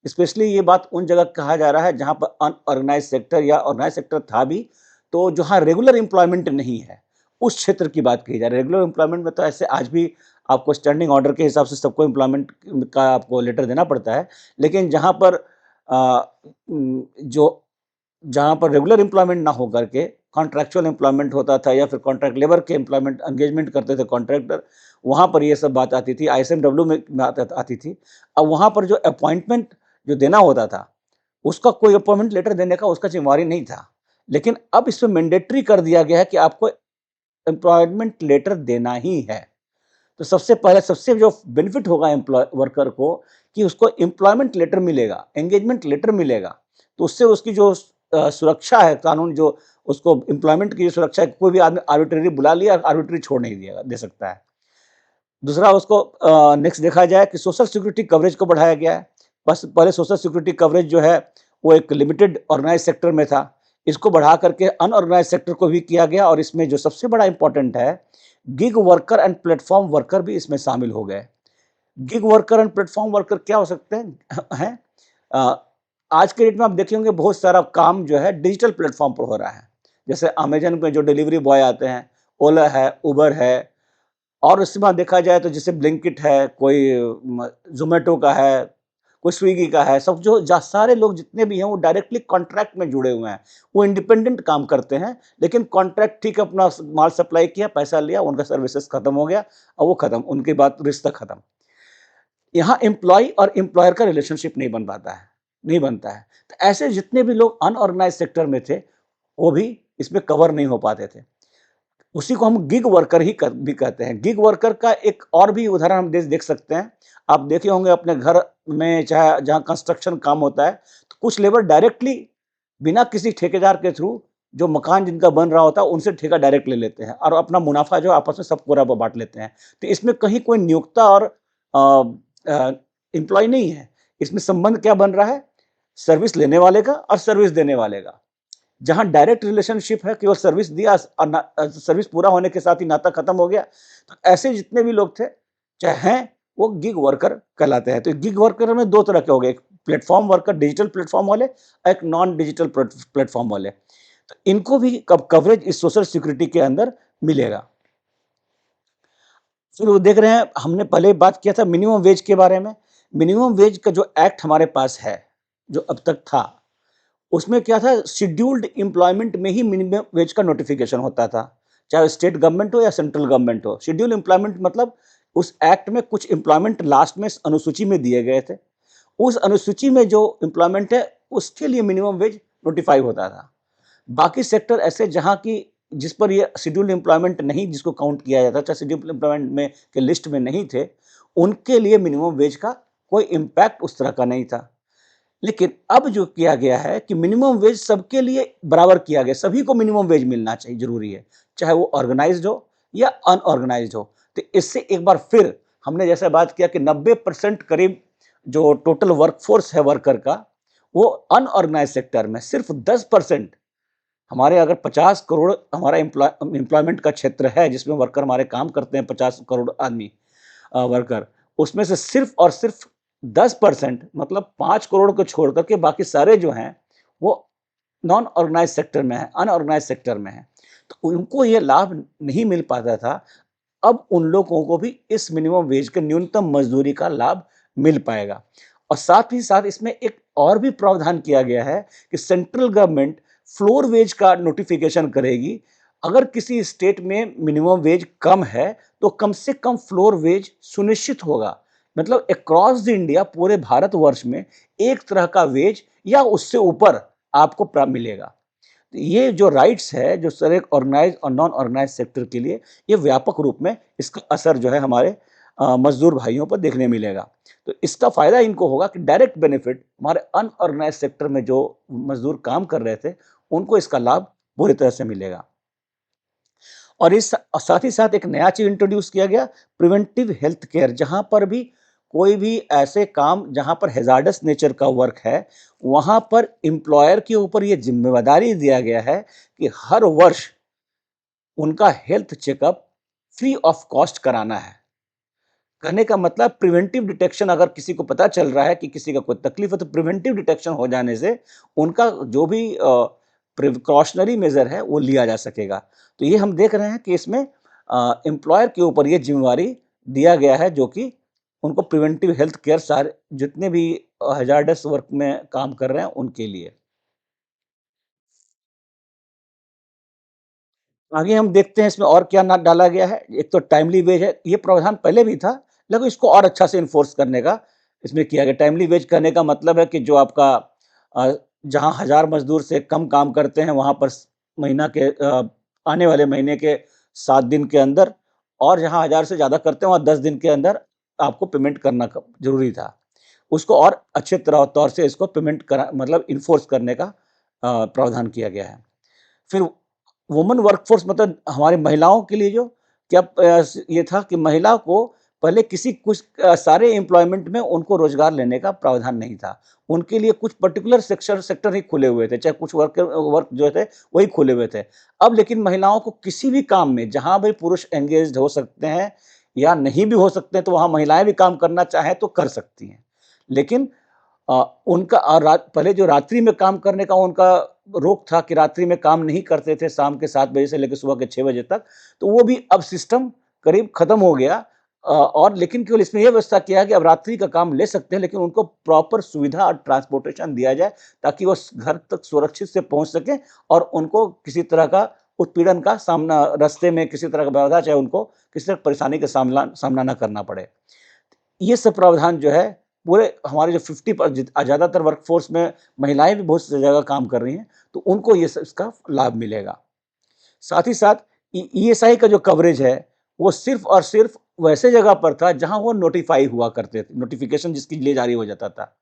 स्पेशली ये बात उन जगह कहा जा रहा है जहाँ पर अनऑर्गेनाइज सेक्टर या ऑर्गेनाइज सेक्टर था भी, तो जहाँ रेगुलर एम्प्लॉयमेंट नहीं है, उस क्षेत्र की बात की जा रही है। रेगुलर एम्प्लॉयमेंट में तो ऐसे आज भी आपको स्टैंडिंग ऑर्डर के हिसाब से सबको एम्प्लॉयमेंट का आपको लेटर देना पड़ता है, लेकिन जो जहाँ पर रेगुलर एम्प्लॉयमेंट ना हो करके कॉन्ट्रैक्चुअल एम्प्लॉयमेंट होता था या फिर कॉन्ट्रैक्ट लेबर के एम्प्लॉयमेंट एंगेजमेंट करते थे कॉन्ट्रैक्टर, वहाँ पर ये सब बात आती थी, आईएसएमडब्ल्यू में आती थी। अब वहाँ पर जो अपॉइंटमेंट जो देना होता था, उसका कोई अपॉइंटमेंट लेटर देने का उसका ज़िम्मेवारी नहीं था। लेकिन अब इसमें मैंडेटरी कर दिया गया है कि आपको एम्प्लॉयमेंट लेटर देना ही है। तो सबसे पहले सबसे जो बेनिफिट होगा एम्प्लॉय वर्कर को कि उसको एम्प्लॉयमेंट लेटर मिलेगा, एंगेजमेंट लेटर मिलेगा। तो उससे उसकी जो सुरक्षा है, कानून जो उसको एम्प्लॉयमेंट की जो सुरक्षा है, कोई भी आदमी आर्बिट्रेरी बुला लिया, आर्बिट्रेरी छोड़ नहीं दिया दे सकता है। दूसरा उसको नेक्स्ट देखा जाए कि सोशल सिक्योरिटी कवरेज को बढ़ाया गया है। बस पहले सोशल सिक्योरिटी कवरेज जो है वो एक लिमिटेड ऑर्गेनाइज्ड सेक्टर में था। इसको बढ़ा करके अनऑर्गेनाइज्ड सेक्टर को भी किया गया और इसमें जो सबसे बड़ा इम्पोर्टेंट है, gig worker and platform worker भी इसमें शामिल हो गए। Gig worker and platform worker क्या हो सकते हैं? हैं अ, आज के डेट में आप देखे होंगे बहुत सारा काम जो है डिजिटल प्लेटफ़ॉर्म पर हो रहा है। जैसे अमेज़न पे जो डिलीवरी बॉय आते हैं, ओला है, उबर है, और उसके बाद देखा जाए तो जैसे ब्लिंकिट है, कोई ज़ोमैटो का है, कोई स्विगी का है, सब जो जा सारे लोग जितने भी हैं वो डायरेक्टली कॉन्ट्रैक्ट में जुड़े हुए हैं। वो इंडिपेंडेंट काम करते हैं, लेकिन कॉन्ट्रैक्ट ठीक है, अपना माल सप्लाई किया, पैसा लिया, उनका सर्विसेज़ खत्म हो गया और वो खत्म, उनकी बात रिश्ता खत्म। यहाँ एम्प्लॉयी और एम्प्लॉयर का रिलेशनशिप नहीं बन पाता है, नहीं बनता है। तो ऐसे जितने भी लोग अनऑर्गेनाइज़्ड सेक्टर में थे, वो भी इसमें कवर नहीं हो पाते थे। उसी को हम गिग वर्कर ही भी कहते हैं। गिग वर्कर का एक और भी उदाहरण हम देख सकते हैं। आप देखे होंगे अपने घर में, चाहे जहाँ कंस्ट्रक्शन काम होता है, तो कुछ लेबर डायरेक्टली बिना किसी ठेकेदार के थ्रू जो मकान जिनका बन रहा होता है, उनसे ठेका डायरेक्ट ले लेते हैं और अपना मुनाफ़ा जो आपस में सब पूरा बाँट लेते हैं। तो इसमें कहीं कोई नियोक्ता और एम्प्लॉयी नहीं है। इसमें संबंध क्या बन रहा है? सर्विस लेने वाले का और सर्विस देने वाले का। जहाँ डायरेक्ट रिलेशनशिप है, केवल सर्विस दिया और सर्विस पूरा होने के साथ ही नाता खत्म हो गया। तो ऐसे जितने भी लोग थे, चाहे हैं, वो गिग वर्कर कहलाते हैं। तो गिग वर्कर में 2 तरह के हो गए, एक प्लेटफ़ॉर्म वर्कर डिजिटल प्लेटफ़ॉर्म वाले, एक नॉन डिजिटल प्लेटफ़ॉर्म वाले। तो इनको भी कवरेज इस सोशल सिक्योरिटी के अंदर मिलेगा। फिर वो देख रहे हैं, हमने पहले बात किया था मिनिमम वेज के बारे में। मिनिमम वेज का जो एक्ट हमारे पास है, जो अब तक था, उसमें क्या था, शेड्यूल्ड एम्प्लॉयमेंट में ही मिनिमम वेज का नोटिफिकेशन होता था, चाहे स्टेट गवर्नमेंट हो या सेंट्रल गवर्नमेंट हो। शेड्यूल एम्प्लॉयमेंट मतलब उस एक्ट में कुछ एम्प्लॉयमेंट लास्ट में अनुसूची में दिए गए थे। उस अनुसूची में जो एम्प्लॉयमेंट है, उसके लिए मिनिमम वेज नोटिफाई होता था। बाकी सेक्टर ऐसे जहाँ की जिस पर ये शेड्यूल्ड एम्प्लॉयमेंट नहीं, जिसको काउंट किया जाता, चाहे शेड्यूल्ड एम्प्लॉयमेंट में के लिस्ट में नहीं थे, उनके लिए मिनिमम वेज का कोई इम्पैक्ट उस तरह का नहीं था। लेकिन अब जो किया गया है कि मिनिमम वेज सबके लिए बराबर किया गया, सभी को मिनिमम वेज मिलना चाहिए, ज़रूरी है, चाहे वो ऑर्गेनाइज़्ड हो या अनऑर्गेनाइज़्ड हो। तो इससे एक बार फिर हमने जैसे बात किया कि 90% करीब जो टोटल वर्कफ़ोर्स है वर्कर का, वो अनऑर्गेनाइज़्ड सेक्टर में, सिर्फ़ 10% हमारे, अगर 50 करोड़ हमारा एम्प्लॉयमेंट का क्षेत्र है, जिसमें वर्कर हमारे काम करते हैं 50 करोड़ आदमी, वर्कर, उसमें से सिर्फ़ और सिर्फ़ 10% मतलब 5 करोड़ को छोड़ कर के बाकी सारे जो हैं, वो नॉन ऑर्गेनाइज़्ड सेक्टर में हैं, अनऑर्गेनाइज़्ड सेक्टर में हैं। तो उनको ये लाभ नहीं मिल पाता था, अब उन लोगों को भी इस मिनिमम वेज के न्यूनतम मज़दूरी का लाभ मिल पाएगा। और साथ ही साथ इसमें एक और भी प्रावधान किया गया है कि सेंट्रल गवर्नमेंट फ्लोर वेज का नोटिफ़िकेशन करेगी। अगर किसी स्टेट में मिनिमम वेज कम है, तो कम से कम फ्लोर वेज सुनिश्चित होगा। मतलब अक्रॉस द इंडिया, पूरे भारतवर्ष में एक तरह का वेज या उससे ऊपर आपको मिलेगा। तो ये जो राइट्स है, जो सर एक ऑर्गेनाइज़ और नॉन ऑर्गेनाइज़ सेक्टर के लिए, ये व्यापक रूप में इसका असर जो है हमारे मज़दूर भाइयों पर देखने मिलेगा। तो इसका फ़ायदा इनको होगा कि डायरेक्ट बेनिफिट हमारे अनऑर्गेनाइज़्ड सेक्टर में जो मज़दूर काम कर रहे थे, उनको इसका लाभ पूरी तरह से मिलेगा। और इस साथ ही साथ एक नया चीज़ इंट्रोड्यूस किया गया, प्रिवेंटिव हेल्थ केयर, जहाँ पर भी कोई भी ऐसे काम जहाँ पर हैज़ार्डस नेचर का वर्क है, वहाँ पर एम्प्लॉयर के ऊपर ये ज़िम्मेदारी दिया गया है कि हर वर्ष उनका health checkup free of cost कराना है। कहने का मतलब प्रिवेंटिव डिटेक्शन, अगर किसी को पता चल रहा है कि किसी का कोई तकलीफ है, तो प्रिवेंटिव डिटेक्शन हो जाने से उनका जो भी प्रिकॉशनरी मेजर है वो लिया जा सकेगा। तो ये हम देख रहे हैं कि इसमें एम्प्लॉयर के ऊपर ये जिम्मेवारी दिया गया है, जो कि उनको प्रिवेंटिव हेल्थ केयर सारे जितने भी हजार्डस वर्क में काम कर रहे हैं उनके लिए। आगे हम देखते हैं इसमें और क्या ना डाला गया है। एक तो टाइमली वेज है, ये प्रावधान पहले भी था, लेकिन इसको और अच्छा से इन्फोर्स करने का इसमें किया गया। टाइमली वेज कहने का मतलब है कि जो आपका जहाँ 1000 मजदूर से कम काम करते हैं, वहाँ पर महीना के आने वाले महीने के 7 दिन के अंदर, और जहाँ 1000 से ज़्यादा करते हैं, वहाँ 10 दिन के अंदर आपको पेमेंट करना ज़रूरी था। उसको और अच्छे तरह तौर से इसको पेमेंट करा मतलब इन्फोर्स करने का प्रावधान किया गया है। फिर वुमन वर्कफोर्स मतलब हमारी महिलाओं के लिए जो क्या ये था कि महिला को पहले किसी कुछ सारे एम्प्लॉयमेंट में उनको रोजगार लेने का प्रावधान नहीं था। उनके लिए कुछ पर्टिकुलर सेक्टर ही खुले हुए थे, चाहे कुछ वर्क जो थे वही खुले हुए थे। अब लेकिन महिलाओं को किसी भी काम में जहाँ भी पुरुष एंगेज्ड हो सकते हैं या नहीं भी हो सकते हैं, तो वहाँ महिलाएं भी काम करना चाहें तो कर सकती हैं। लेकिन उनका पहले जो रात्रि में काम करने का उनका रोक था कि रात्रि में काम नहीं करते थे, शाम के 7 बजे से लेकर सुबह के 6 बजे तक, तो वो भी अब सिस्टम करीब खत्म हो गया। और लेकिन केवल इसमें ये व्यवस्था किया कि अब रात्रि का काम ले सकते हैं, लेकिन उनको प्रॉपर सुविधा और ट्रांसपोर्टेशन दिया जाए, ताकि वो घर तक सुरक्षित से पहुंच सकें और उनको किसी तरह का उत्पीड़न का सामना, रास्ते में किसी तरह का बाधा, चाहे उनको किसी तरह परेशानी का सामना न करना पड़े। ये सब प्रावधान जो है पूरे हमारे जो 50 पर ज़्यादातर वर्कफोर्स में महिलाएं भी बहुत सी जगह काम कर रही हैं, तो उनको ये सब इसका लाभ मिलेगा। साथ ही साथ ईएसआई का जो कवरेज है, वो सिर्फ और सिर्फ वैसे जगह पर था जहां वो नोटिफाई हुआ करते थे, नोटिफिकेशन जिसके लिए जारी हो जाता था।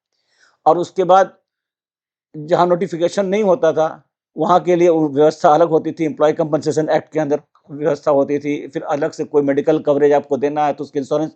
और उसके बाद जहाँ नोटिफिकेशन नहीं होता था, वहाँ के लिए व्यवस्था अलग होती थी। एम्प्लॉय कंपनसेशन एक्ट के अंदर व्यवस्था होती थी। फिर अलग से कोई मेडिकल कवरेज आपको देना है तो उसके इंश्योरेंस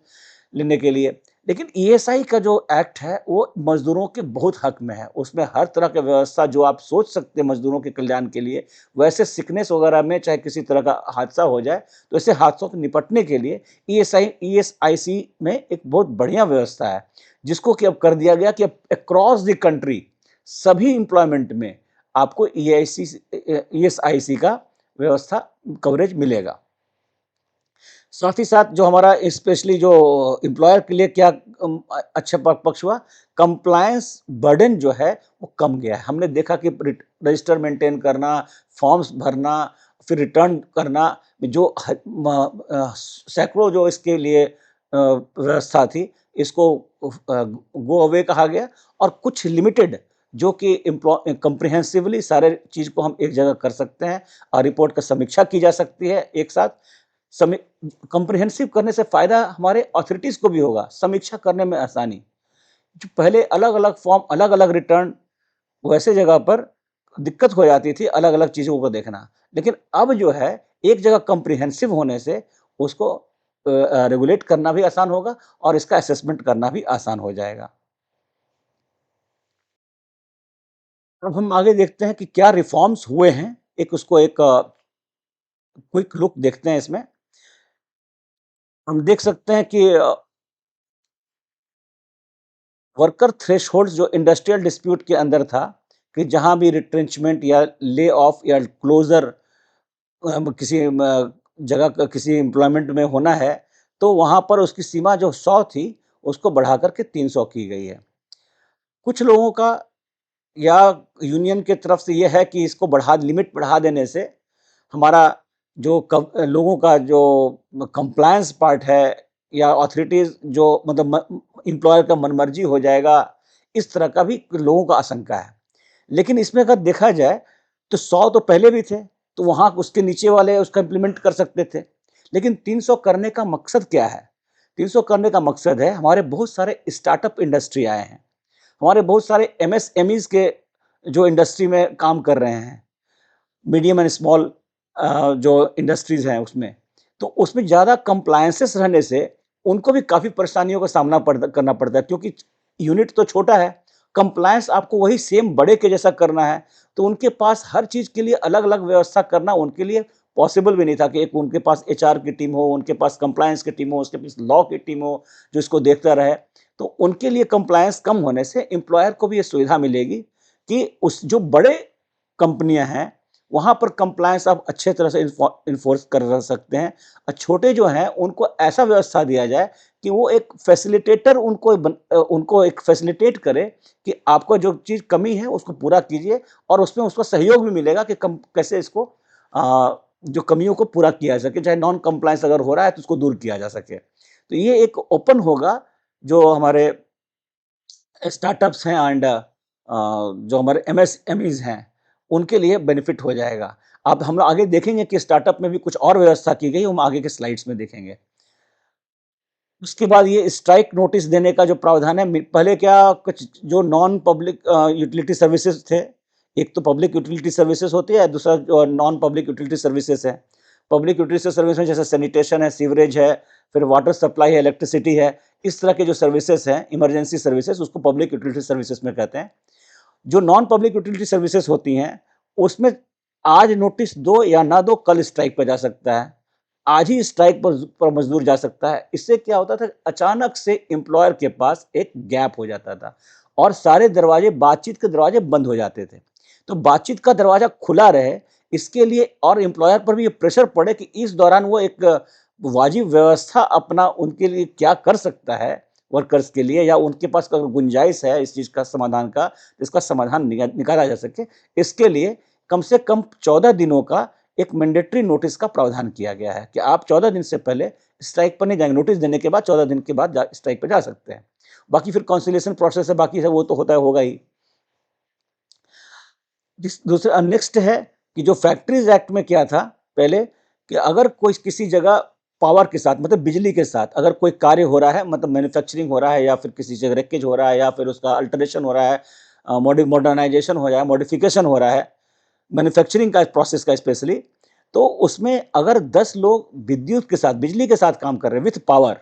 लेने के लिए। लेकिन ईएसआई का जो एक्ट है वो मज़दूरों के बहुत हक में है। उसमें हर तरह की व्यवस्था जो आप सोच सकते हैं मज़दूरों के कल्याण के लिए, वैसे सिकनेस वगैरह में चाहे किसी तरह का हादसा हो जाए, तो ऐसे हादसों से निपटने के लिए ईएसआईसी में एक बहुत बढ़िया व्यवस्था है, जिसको कि अब कर दिया गया कि अब अक्रॉस द कंट्री सभी एम्प्लॉयमेंट में आपको ईएसआईसी का व्यवस्था कवरेज मिलेगा। साथ ही साथ जो हमारा स्पेशली जो एम्प्लॉयर के लिए क्या अच्छा पक्ष हुआ, कंप्लायंस बर्डन जो है वो कम गया है। हमने देखा कि रजिस्टर मेंटेन करना, फॉर्म्स भरना, फिर रिटर्न करना, जो सैकड़ों जो इसके लिए व्यवस्था थी, इसको गो अवे कहा गया। और कुछ लिमिटेड जो कि कंप्रिहेंसिवली सारे चीज़ को हम एक जगह कर सकते हैं और रिपोर्ट का समीक्षा की जा सकती है एक साथ। समी कॉम्प्रिहेंसिव करने से फ़ायदा हमारे अथॉरिटीज़ को भी होगा, समीक्षा करने में आसानी। जो पहले अलग-अलग फॉर्म, अलग-अलग रिटर्न, वैसे जगह पर दिक्कत हो जाती थी अलग-अलग चीज़ों को देखना। लेकिन अब जो है एक जगह कॉम्प्रिहेंसिव होने से उसको रेगुलेट करना भी आसान होगा और इसका असेसमेंट करना भी आसान हो जाएगा। अब हम आगे देखते हैं कि क्या रिफ़ॉर्म्स हुए हैं। एक क्विक लुक देखते हैं इसमें। हम देख सकते हैं कि वर्कर थ्रेशोल्ड जो इंडस्ट्रियल डिस्प्यूट के अंदर था, कि जहाँ भी रिट्रेंचमेंट या ले ऑफ या क्लोज़र किसी जगह का किसी एम्प्लॉयमेंट में होना है, तो वहाँ पर उसकी सीमा जो 100 थी, उसको बढ़ा कर के 300 की गई है। कुछ लोगों का या यूनियन की तरफ से ये है कि इसको लिमिट बढ़ा देने से हमारा जो लोगों का जो कंप्लायंस पार्ट है या अथॉरिटीज़ जो मतलब एम्प्लॉयर का मनमर्जी हो जाएगा, इस तरह का भी लोगों का आशंका है। लेकिन इसमें अगर देखा जाए तो 100 तो पहले भी थे, तो वहाँ उसके नीचे वाले उसका इम्प्लीमेंट कर सकते थे। लेकिन 300 करने का मकसद क्या है? 300 करने का मकसद है, हमारे बहुत सारे स्टार्टअप इंडस्ट्री आए हैं। हमारे बहुत सारे एमएसएमईज़ के जो इंडस्ट्री में काम कर रहे हैं, मीडियम एंड स्मॉल जो इंडस्ट्रीज़ हैं उसमें। तो उसमें ज़्यादा कंप्लायंसेस रहने से उनको भी काफ़ी परेशानियों का सामना करना पड़ता है, क्योंकि यूनिट तो छोटा है, कंप्लायंस आपको वही सेम बड़े के जैसा करना है, तो उनके पास हर चीज़ के लिए अलग-अलग व्यवस्था करना उनके लिए पॉसिबल भी नहीं था कि एक उनके पास एचआर की टीम हो, उनके पास कंप्लायंस की टीम हो, उसके पास लॉ की टीम हो, जो इसको देखता रहे। तो उनके लिए कंप्लायंस कम होने से एम्प्लॉयर को भी ये सुविधा मिलेगी कि उस जो बड़े कंपनियाँ हैं, वहाँ पर कंप्लायंस आप अच्छे तरह से इन्फोर्स कर सकते हैं। और छोटे जो हैं उनको ऐसा व्यवस्था दिया जाए कि वो एक फैसिलिटेटर उनको एक फैसिलिटेट करे कि आपको जो चीज़ कमी है उसको पूरा कीजिए, और उसमें उसको सहयोग भी मिलेगा कि कैसे इसको जो कमियों को पूरा किया जा सके, चाहे नॉन कंप्लायंस अगर हो रहा है तो उसको दूर किया जा सके। तो ये एक ओपन होगा जो हमारे स्टार्टअप्स हैं एंड जो हमारे एमएसएमईज हैं उनके लिए बेनिफिट हो जाएगा। अब हम लोग आगे देखेंगे कि स्टार्टअप में भी कुछ और व्यवस्था की गई, हम आगे के स्लाइड्स में देखेंगे। उसके बाद ये स्ट्राइक नोटिस देने का जो प्रावधान है, पहले क्या कुछ जो नॉन पब्लिक यूटिलिटी सर्विसेज थे, एक तो पब्लिक यूटिलिटी सर्विसेज होती है, दूसरा जो नॉन पब्लिक यूटिलिटी सर्विसेज है। पब्लिक यूटिलिटी सर्विस में जैसे सैनिटेशन है, सीवरेज है, फिर वाटर सप्लाई है, इलेक्ट्रिसिटी है, इस तरह के जो सर्विसेज हैं, इमरजेंसी सर्विसेज, उसको पब्लिक यूटिलिटी सर्विसेज में कहते हैं। जो नॉन पब्लिक यूटिलिटी सर्विसेज होती हैं, उसमें आज नोटिस दो या ना दो, कल स्ट्राइक पर जा सकता है। आज ही स्ट्राइक पर मजदूर जा सकता है। इससे क्या होता था, अचानक से एम्प्लॉयर के पास एक गैप हो जाता था और सारे दरवाजे, बातचीत के दरवाजे बंद हो जाते थे। तो बातचीत का दरवाजा खुला रहे, इसके लिए और एम्प्लॉयर पर भी ये प्रेशर पड़े कि इस दौरान वो एक वाजिब व्यवस्था अपना उनके लिए क्या कर सकता है वर्कर्स के लिए, या उनके पास अगर गुंजाइश है इस चीज़ का समाधान का, इसका समाधान निकाला जा सके। इसके लिए कम से कम 14 दिनों का एक मैंडेटरी नोटिस का प्रावधान किया गया है कि आप 14 दिन से पहले स्ट्राइक पर नहीं जाएंगे। नोटिस देने के बाद 14 दिन के बाद स्ट्राइक पर जा सकते हैं। बाकी फिर कॉन्सिलेशन प्रोसेस है, बाकी है वो तो होता है, होगा ही। दूसरा नेक्स्ट है कि जो फैक्ट्रीज एक्ट में क्या था पहले, कि अगर कोई किसी जगह पावर के साथ, मतलब बिजली के साथ अगर कोई कार्य हो रहा है, मतलब मैन्युफैक्चरिंग हो रहा है या फिर किसी जगह रेकेज हो रहा है या फिर उसका अल्टरेशन हो रहा है, मॉडर्नाइजेशन हो रहा है, मॉडिफिकेशन हो रहा है मैन्युफैक्चरिंग का प्रोसेस का स्पेशली, तो उसमें अगर 10 लोग विद्युत के साथ, बिजली के साथ काम कर रहे हैं विथ पावर,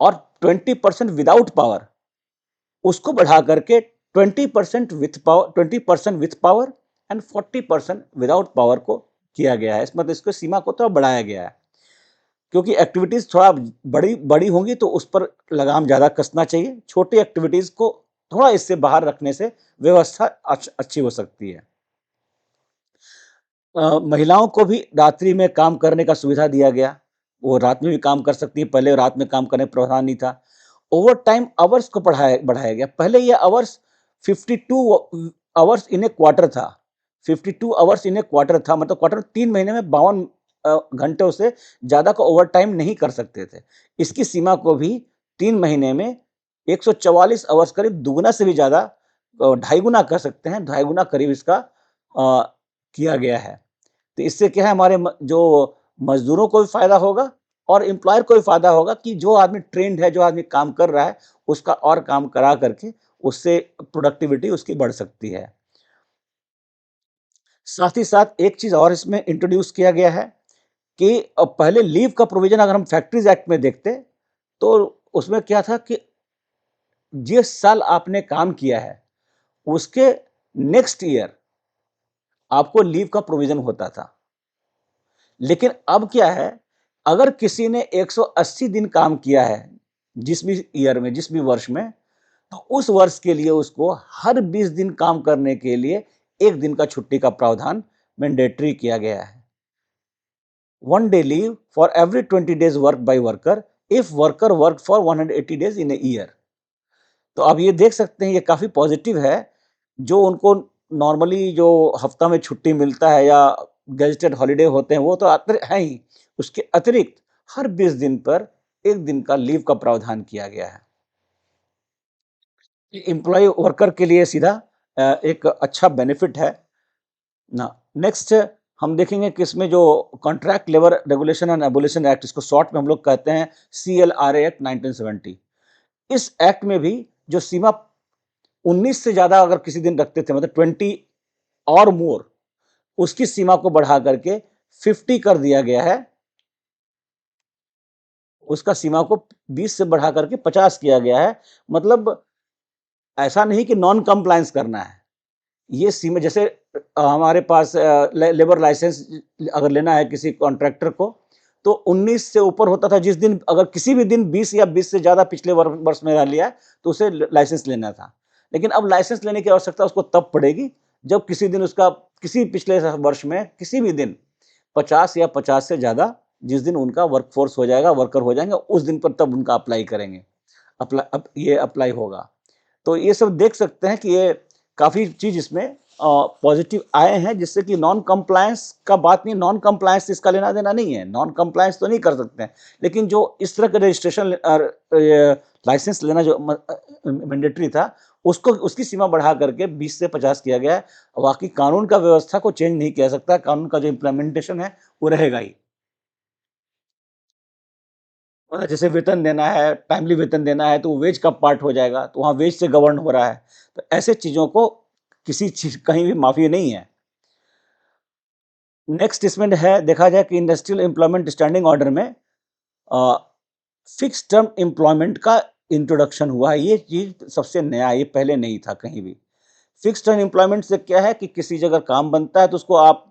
और 20% विदाउट पावर, उसको बढ़ा करके 20% with power and 40% without power को किया गया है। मतलब इसको सीमा को थोड़ा बढ़ाया गया है, क्योंकि एक्टिविटीज थोड़ा बड़ी बड़ी होंगी तो उस पर लगाम ज्यादा कसना चाहिए। छोटी एक्टिविटीज को थोड़ा इससे बाहर रखने से व्यवस्था अच्छी हो सकती है। महिलाओं को भी रात्रि में काम करने का सुविधा दिया गया, वो रात में भी काम कर सकती है। पहले रात में काम करने का प्रावधान नहीं था। ओवर टाइम आवर्स को बढ़ाया गया। पहले ये hours 52 hours in A quarter था। 52 आवर्स इन ए क्वार्टर था, मतलब क्वार्टर 3 महीने में 52 घंटों से ज्यादा का ओवर टाइम नहीं कर सकते थे। इसकी सीमा को भी 3 महीने में 144 आवर्स, करीब दुगुना से भी ज्यादा, 2.5 गुना कर सकते हैं, 2.5 गुना करीब इसका किया गया है। तो इससे क्या है, हमारे जो मजदूरों को भी फायदा होगा और एम्प्लॉयर को भी फायदा होगा कि जो आदमी ट्रेंड है, जो आदमी काम कर रहा है, उसका और काम करा करके उससे प्रोडक्टिविटी उसकी बढ़ सकती है। साथ ही साथ एक चीज और इसमें इंट्रोड्यूस किया गया है कि पहले लीव का प्रोविजन अगर हम फैक्ट्रीज एक्ट में देखते तो उसमें क्या था कि जिस साल आपने काम किया है उसके नेक्स्ट ईयर आपको लीव का प्रोविजन होता था। लेकिन अब क्या है, अगर किसी ने 180 दिन काम किया है जिस भी ईयर में, जिस भी वर्ष में, तो उस वर्ष के लिए उसको हर 20 दिन काम करने के लिए 1 दिन का छुट्टी का प्रावधान मैंडेटरी किया गया है। 1 day leave for every 20 days work by worker if worker worked for 180 days in a year। तो आप ये देख सकते हैं, ये काफी पॉजिटिव है। जो उनको नॉर्मली जो हफ्ता में छुट्टी मिलता है या गेजेटेड हॉलीडे होते हैं वो तो है ही, उसके अतिरिक्त हर 20 दिन पर 1 दिन का लीव का प्रावधान किया गया है। एम्प्लॉय वर्कर के लिए सीधा एक अच्छा बेनिफिट है ना। नेक्स्ट हम देखेंगे कि इसमें जो contract labour regulation and abolition act, इसको शॉर्ट में हम लोग कहते हैं CLRA एक्ट 1970। इस एक्ट में भी जो सीमा 19 से ज्यादा अगर किसी दिन रखते थे, मतलब 20 और मोर, उसकी सीमा को बढ़ा करके 50 कर दिया गया है। उसका सीमा को 20 से बढ़ा करके 50 किया गया है। मतलब ऐसा नहीं कि नॉन कंप्लायंस करना है। ये सीमा जैसे हमारे पास लेबर लाइसेंस अगर लेना है किसी कॉन्ट्रैक्टर को, तो 19 से ऊपर होता था। जिस दिन अगर किसी भी दिन 20 या 20 से ज्यादा पिछले वर्ष में रह लिया है तो उसे लाइसेंस लेना था। लेकिन अब लाइसेंस लेने की आवश्यकता उसको तब पड़ेगी जब किसी दिन उसका, किसी पिछले वर्ष में किसी भी दिन 50 या 50 से ज्यादा, जिस दिन उनका वर्कफोर्स हो जाएगा, वर्कर हो जाएंगे, उस दिन पर तब उनका अप्लाई करेंगे, ये अप्लाई होगा। तो ये सब देख सकते हैं कि ये काफी चीज इसमें पॉजिटिव आए हैं, जिससे कि नॉन कंप्लायंस का बात नहीं, नॉन कंप्लायंस इसका लेना देना नहीं है, नॉन कंप्लायंस तो नहीं कर सकते हैं, लेकिन जो इस तरह के रजिस्ट्रेशन लाइसेंस लेना जो मैंडेटरी था, उसको उसकी सीमा बढ़ा करके 20 से 50 किया गया है। बाकी कानून का व्यवस्था को चेंज नहीं किया सकता, कानून का जो इम्प्लीमेंटेशन है वो रहेगा ही। जैसे वेतन देना है, टाइमली वेतन देना है, तो वो वेज का पार्ट हो जाएगा, तो वहाँ वेज से गवर्न हो रहा है। तो ऐसे चीज़ों को किसी चीज़ कहीं भी माफ़ी नहीं है। नेक्स्ट इसमें है, देखा जाए कि इंडस्ट्रियल एम्प्लॉयमेंट स्टैंडिंग ऑर्डर में फिक्स टर्म एम्प्लॉयमेंट का इंट्रोडक्शन हुआ है। ये चीज़ सबसे नया है, ये पहले नहीं था कहीं भी। फिक्स टर्म एम्प्लॉयमेंट से क्या है कि किसी जगह काम बनता है तो उसको आप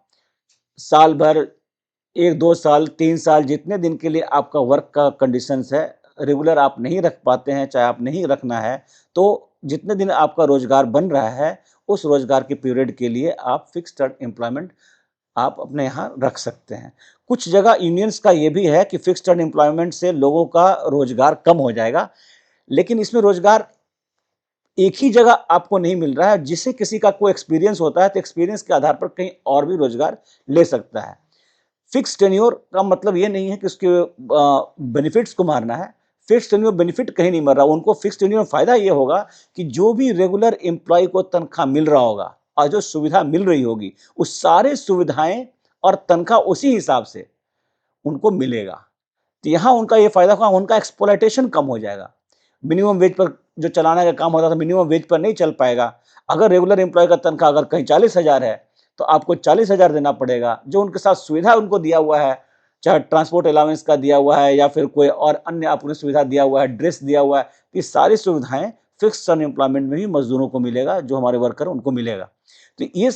साल भर, 1-2 साल, 3 साल, जितने दिन के लिए आपका वर्क का कंडीशंस है, रेगुलर आप नहीं रख पाते हैं, चाहे आप नहीं रखना है, तो जितने दिन आपका रोज़गार बन रहा है, उस रोज़गार के पीरियड के लिए आप फिक्स टर्म एम्प्लॉयमेंट आप अपने यहाँ रख सकते हैं। कुछ जगह यूनियंस का ये भी है कि फिक्स टर्म एम्प्लॉयमेंट से लोगों का रोज़गार कम हो जाएगा, लेकिन इसमें रोज़गार एक ही जगह आपको नहीं मिल रहा है। जिसे किसी का कोई एक्सपीरियंस होता है, तो एक्सपीरियंस के आधार पर कहीं और भी रोज़गार ले सकता है। फिक्स टेन्योर का मतलब ये नहीं है कि उसके बेनिफिट्स को मारना है। फिक्स टेन्योर बेनिफिट कहीं नहीं मर रहा, उनको फिक्स टेन्योर में फ़ायदा ये होगा कि जो भी रेगुलर एम्प्लॉयी को तनख्वाह मिल रहा होगा और जो सुविधा मिल रही होगी, उस सारे सुविधाएँ और तनख्वाह उसी हिसाब से उनको मिलेगा। तो यहाँ उनका ये फ़ायदा होगा, उनका एक्सप्लॉयटेशन कम हो जाएगा। मिनिमम वेज पर जो चलाने का काम होता था, मिनिमम वेज पर नहीं चल पाएगा। अगर रेगुलर एम्प्लॉयी का तनख्वाह अगर कहीं 40,000 है, तो आपको 40,000 देना पड़ेगा। जो उनके साथ सुविधा उनको दिया हुआ है, चाहे ट्रांसपोर्ट अलाउंस का दिया हुआ है या फिर कोई और अन्य आपने सुविधा दिया हुआ है, ड्रेस दिया हुआ है, ये सारी सुविधाएँ फिक्स टर्म एम्प्लॉयमेंट में ही मज़दूरों को मिलेगा, जो हमारे वर्कर हैं उनको मिलेगा। तो ये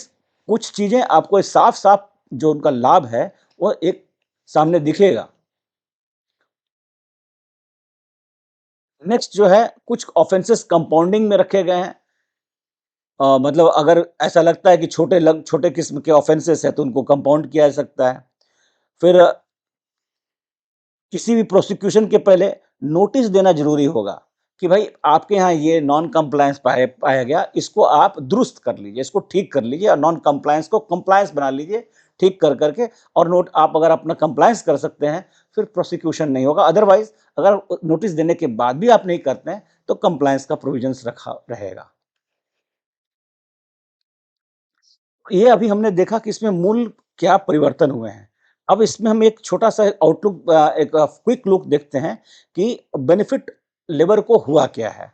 कुछ चीज़ें आपको साफ-साफ जो उनका लाभ है, वो एक सामने दिखेगा। नेक्स्ट जो है, कुछ ऑफेंसेस कंपाउंडिंग में रखे गए हैं। मतलब अगर ऐसा लगता है कि छोटे किस्म के ऑफेंसेस है तो उनको कंपाउंड किया जा सकता है। फिर किसी भी प्रोसिक्यूशन के पहले नोटिस देना ज़रूरी होगा कि भाई आपके यहाँ ये नॉन कंप्लायंस पाया गया, इसको आप दुरुस्त कर लीजिए, इसको ठीक कर लीजिए और नॉन कंप्लायंस को कंप्लायंस बना लीजिए, ठीक कर करके। और नोट आप अगर अपना कंप्लायंस कर सकते हैं, फिर प्रोसिक्यूशन नहीं होगा। अदरवाइज़ अगर नोटिस देने के बाद भी आप नहीं करते हैं, तो कंप्लायंस का प्रोविज़न्स रखा रहेगा। ये अभी हमने देखा कि इसमें मूल क्या परिवर्तन हुए हैं। अब इसमें हम एक छोटा-सा आउटलुक एक क्विक लुक देखते हैं कि बेनिफिट लेबर को हुआ क्या है?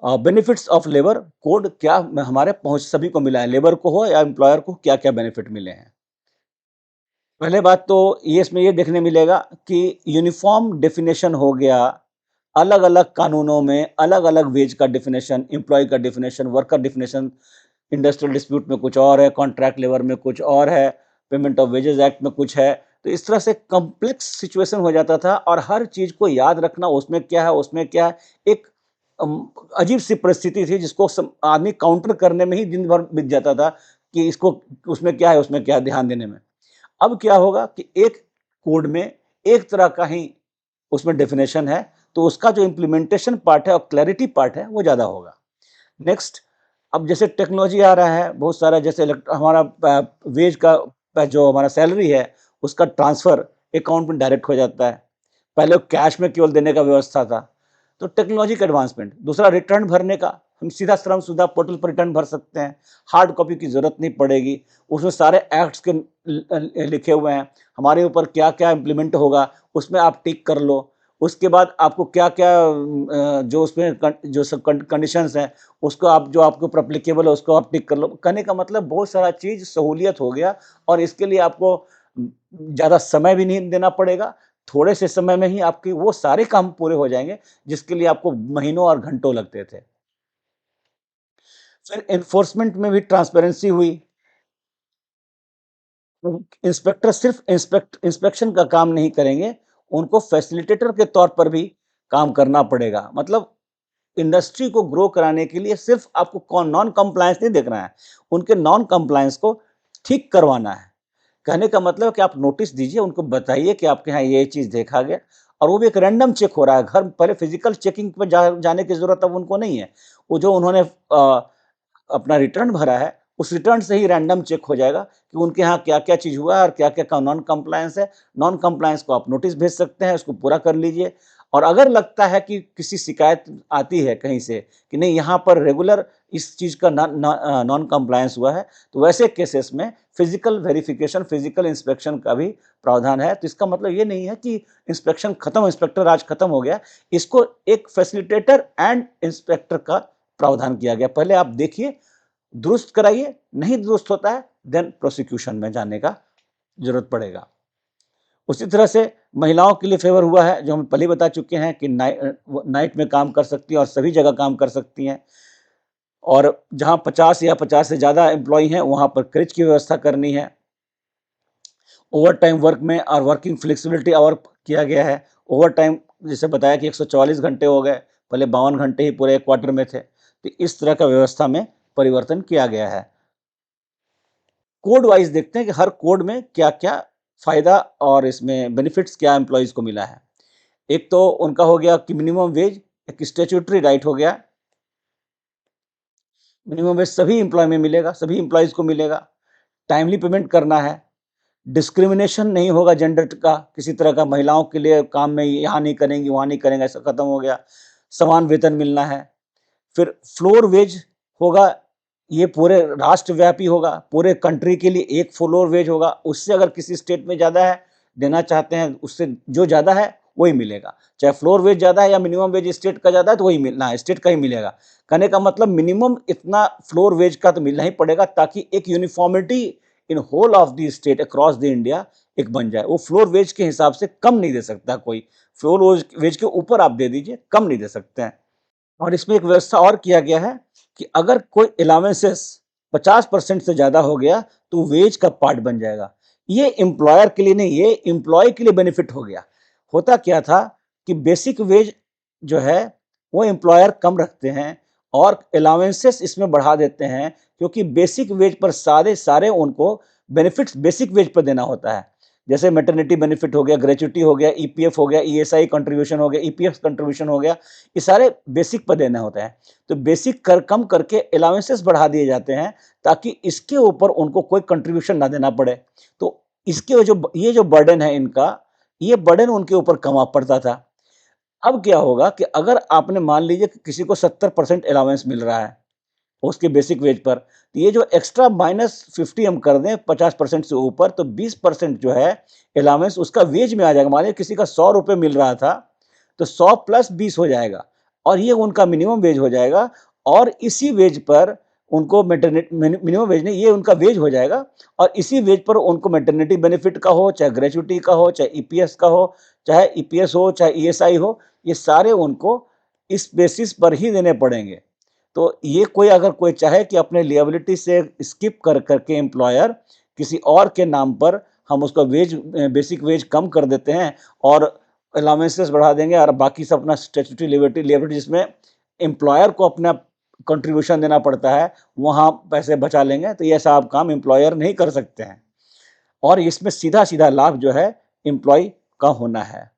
बेनिफिट्स ऑफ लेबर कोड क्या हमारे पहुँच सभी को मिला है, लेबर को हो या एम्प्लॉयर को क्या-क्या बेनिफिट मिले हैं? पहले बात तो ये इसमें ये देखने मिलेगा कि यूनिफ़ॉर्म डेफ़िनेशन हो गया, अलग-अलग कानूनों में अलग-अलग वेज का डेफ़िनेशन, एम्प्लॉयी का definition, worker definition, industrial dispute में कुछ और है, कॉन्ट्रैक्ट लेबर में कुछ और है, पेमेंट ऑफ वेजेस एक्ट में कुछ है। तो इस तरह से कॉम्प्लेक्स सिचुएशन हो जाता था और हर चीज़ को याद रखना, उसमें क्या है, उसमें क्या है, एक अजीब-सी परिस्थिति थी जिसको आदमी काउंटर करने में ही दिन भर बीत जाता था कि इसको उसमें क्या है, उसमें क्या है, ध्यान देने में। अब क्या होगा कि एक कोड में एक तरह का ही उसमें डेफ़िनेशन है, तो उसका जो इम्प्लीमेंटेशन पार्ट है और क्लैरिटी पार्ट है, वो ज़्यादा होगा। नेक्स्ट, अब जैसे टेक्नोलॉजी आ रहा है, बहुत सारा जैसे हमारा वेज का जो हमारा सैलरी है, उसका ट्रांसफ़र अकाउंट में डायरेक्ट हो जाता है। पहले कैश में केवल देने का व्यवस्था था। तो टेक्नोलॉजी का एडवांसमेंट। दूसरा, रिटर्न भरने का, हम सीधा श्रम सुविधा पोर्टल पर रिटर्न भर सकते हैं। हार्ड कॉपी की ज़रूरत नहीं पड़ेगी। उसमें सारे एक्ट्स के लिखे हुए हैं। हमारे ऊपर क्या-क्या इम्प्लीमेंट होगा, उसमें आप टिक कर लो। उसके बाद आपको क्या-क्या जो उसमें जो सब कंडीशंस हैं, उसको आप जो आपके ऊपर एप्लीकेबल है, उसको आप टिक कर लो। कहने का मतलब बहुत सारा चीज़ सहूलियत हो गया और इसके लिए आपको ज़्यादा समय भी नहीं देना पड़ेगा। थोड़े से समय में ही आपके वो सारे काम पूरे हो जाएँगे, जिसके लिए आपको महीनों और घंटों लगते थे। फिर एनफोर्समेंट में भी ट्रांसपेरेंसी हुई। इंस्पेक्टर सिर्फ़ इंस्पेक्शन का काम नहीं करेंगे, उनको फैसिलिटेटर के तौर पर भी काम करना पड़ेगा। मतलब इंडस्ट्री को ग्रो कराने के लिए सिर्फ़ आपको नॉन कंप्लायंस नहीं देखना है, उनके नॉन कंप्लायंस को ठीक करवाना है। कहने का मतलब है कि आप नोटिस दीजिए, उनको बताइए कि आपके यहाँ ये चीज़ देखा गया और वो भी एक रैंडम चेक हो रहा है। घर पहले फिज़िकल चेकिंग पे जाने की ज़रूरत अब उनको नहीं है। वो जो उन्होंने अपना रिटर्न भरा है, उस रिटर्न से ही रैंडम चेक हो जाएगा कि उनके यहाँ क्या-क्या चीज़ हुआ है और क्या-क्या नॉन कंप्लायंस है। नॉन कंप्लायंस को आप नोटिस भेज सकते हैं, उसको पूरा कर लीजिए। और अगर लगता है कि किसी शिकायत आती है कहीं से कि नहीं यहाँ पर रेगुलर इस चीज़ का नॉन कंप्लायंस हुआ है, तो वैसे केसेस में फिजिकल वेरिफिकेशन, फिजिकल इंस्पेक्शन का भी प्रावधान है। तो इसका मतलब ये नहीं है कि इंस्पेक्शन खत्म, इंस्पेक्टर राज खत्म हो गया। इसको एक फैसिलिटेटर एंड इंस्पेक्टर का प्रावधान किया गया। पहले आप देखिए, दुरुस्त कराइए, नहीं दुरुस्त होता है देन प्रोसिक्यूशन में जाने का जरूरत पड़ेगा। उसी तरह से महिलाओं के लिए फेवर हुआ है, जो हम पहले बता चुके हैं कि नाइट में काम कर सकती हैं और सभी जगह काम कर सकती हैं। और जहां 50 या 50 से ज़्यादा एम्प्लॉय हैं वहां पर क्रेच की व्यवस्था करनी है। ओवर टाइम वर्क में और वर्किंग फ्लेक्सिबिलिटी और किया गया है। ओवर टाइम जैसे बताया कि 144 घंटे हो गए, पहले 52 घंटे ही पूरे क्वार्टर में थे। तो इस तरह का व्यवस्था में परिवर्तन किया गया है। कोड वाइज देखते हैं कि हर कोड में क्या क्या फायदा और इसमें बेनिफिट्स क्या एम्प्लॉयज़ को मिला है। एक तो उनका हो गया कि मिनिमम वेज एक स्टैट्यूटरी राइट हो गया। मिनिमम वेज सभी एम्प्लॉय में मिलेगा, सभी एम्प्लॉयज़ को मिलेगा। टाइमली पेमेंट करना है। डिस्क्रिमिनेशन नहीं होगा जेंडर का, किसी तरह का महिलाओं के लिए काम में यहाँ नहीं करेंगी, वहाँ नहीं करेंगे, ऐसा खत्म हो गया। समान वेतन मिलना है। फिर फ्लोर वेज होगा, ये पूरे राष्ट्रव्यापी होगा, पूरे कंट्री के लिए एक फ्लोर वेज होगा। उससे अगर किसी स्टेट में ज़्यादा है, देना चाहते हैं, उससे जो ज़्यादा है वही मिलेगा। चाहे फ्लोर वेज ज़्यादा है या मिनिमम वेज स्टेट का ज़्यादा है तो वही मिलना है, स्टेट का ही मिलेगा। कहने का मतलब मिनिमम इतना फ्लोर वेज का तो मिलना ही पड़ेगा, ताकि एक uniformity in whole of the state across the India एक बन जाए। वो फ्लोर वेज के हिसाब से कम नहीं दे सकता कोई, फ्लोर वेज के ऊपर आप दे दीजिए, कम नहीं दे सकते हैं। और इसमें एक व्यवस्था और किया गया है कि अगर कोई अलाउंसेस 50% से ज़्यादा हो गया तो वेज का पार्ट बन जाएगा। ये एम्प्लॉयर के लिए नहीं, ये एम्प्लॉय के लिए बेनिफिट हो गया। होता क्या था कि बेसिक वेज जो है वो एम्प्लॉयर कम रखते हैं और अलाउंसेस इसमें बढ़ा देते हैं, क्योंकि बेसिक वेज पर सारे सारे उनको बेनिफिट्स बेसिक वेज पर देना होता है। जैसे मैटरनिटी बेनिफिट हो गया, ग्रेच्युटी हो गया, ईपीएफ हो गया, ईएसआई कंट्रीब्यूशन हो गया, ईपीएफ कंट्रीब्यूशन हो गया, ये सारे बेसिक पर देना होता है। तो बेसिक कर कम करके अलाउंसेस बढ़ा दिए जाते हैं, ताकि इसके ऊपर उनको कोई कंट्रीब्यूशन ना देना पड़े। तो इसके जो ये जो बर्डन है इनका, ये बर्डन उनके ऊपर कम पड़ता था। अब क्या होगा कि अगर आपने मान लीजिए कि किसी को 70% अलाउंस मिल रहा है उसके बेसिक वेज पर, तो ये जो एक्स्ट्रा -50 हम कर दें 50% से ऊपर, तो 20% जो है अलाउंस उसका वेज में आ जाएगा। मान लीजिए किसी का 100 रुपये मिल रहा था, तो 100 प्लस 20 हो जाएगा और ये उनका मिनिमम वेज हो जाएगा। और इसी वेज पर उनको मिनिमम वेज नहीं, ये उनका वेज हो जाएगा और इसी वेज पर उनको मैटरनिटी बेनिफिट का हो, चाहे ग्रेच्युटी का हो, चाहे ईपीएस का हो, चाहे ईपीएस हो, चाहे ईएसआई हो, ये सारे उनको इस बेसिस पर ही देने पड़ेंगे। तो ये कोई अगर कोई चाहे कि अपने लिएबिलिटी से स्किप कर करके एम्प्लॉयर किसी और के नाम पर हम उसका वेज बेसिक वेज कम कर देते हैं और अलाउंसेस बढ़ा देंगे और बाकी सब अपना स्टैट्यूटरी लिएबिलिटी जिसमें एम्प्लॉयर को अपना कंट्रीब्यूशन देना पड़ता है, वहाँ पैसे बचा लेंगे, तो ये सब काम एम्प्लॉयर नहीं कर सकते हैं और इसमें सीधा-सीधा लाभ जो है एम्प्लॉय का होना है।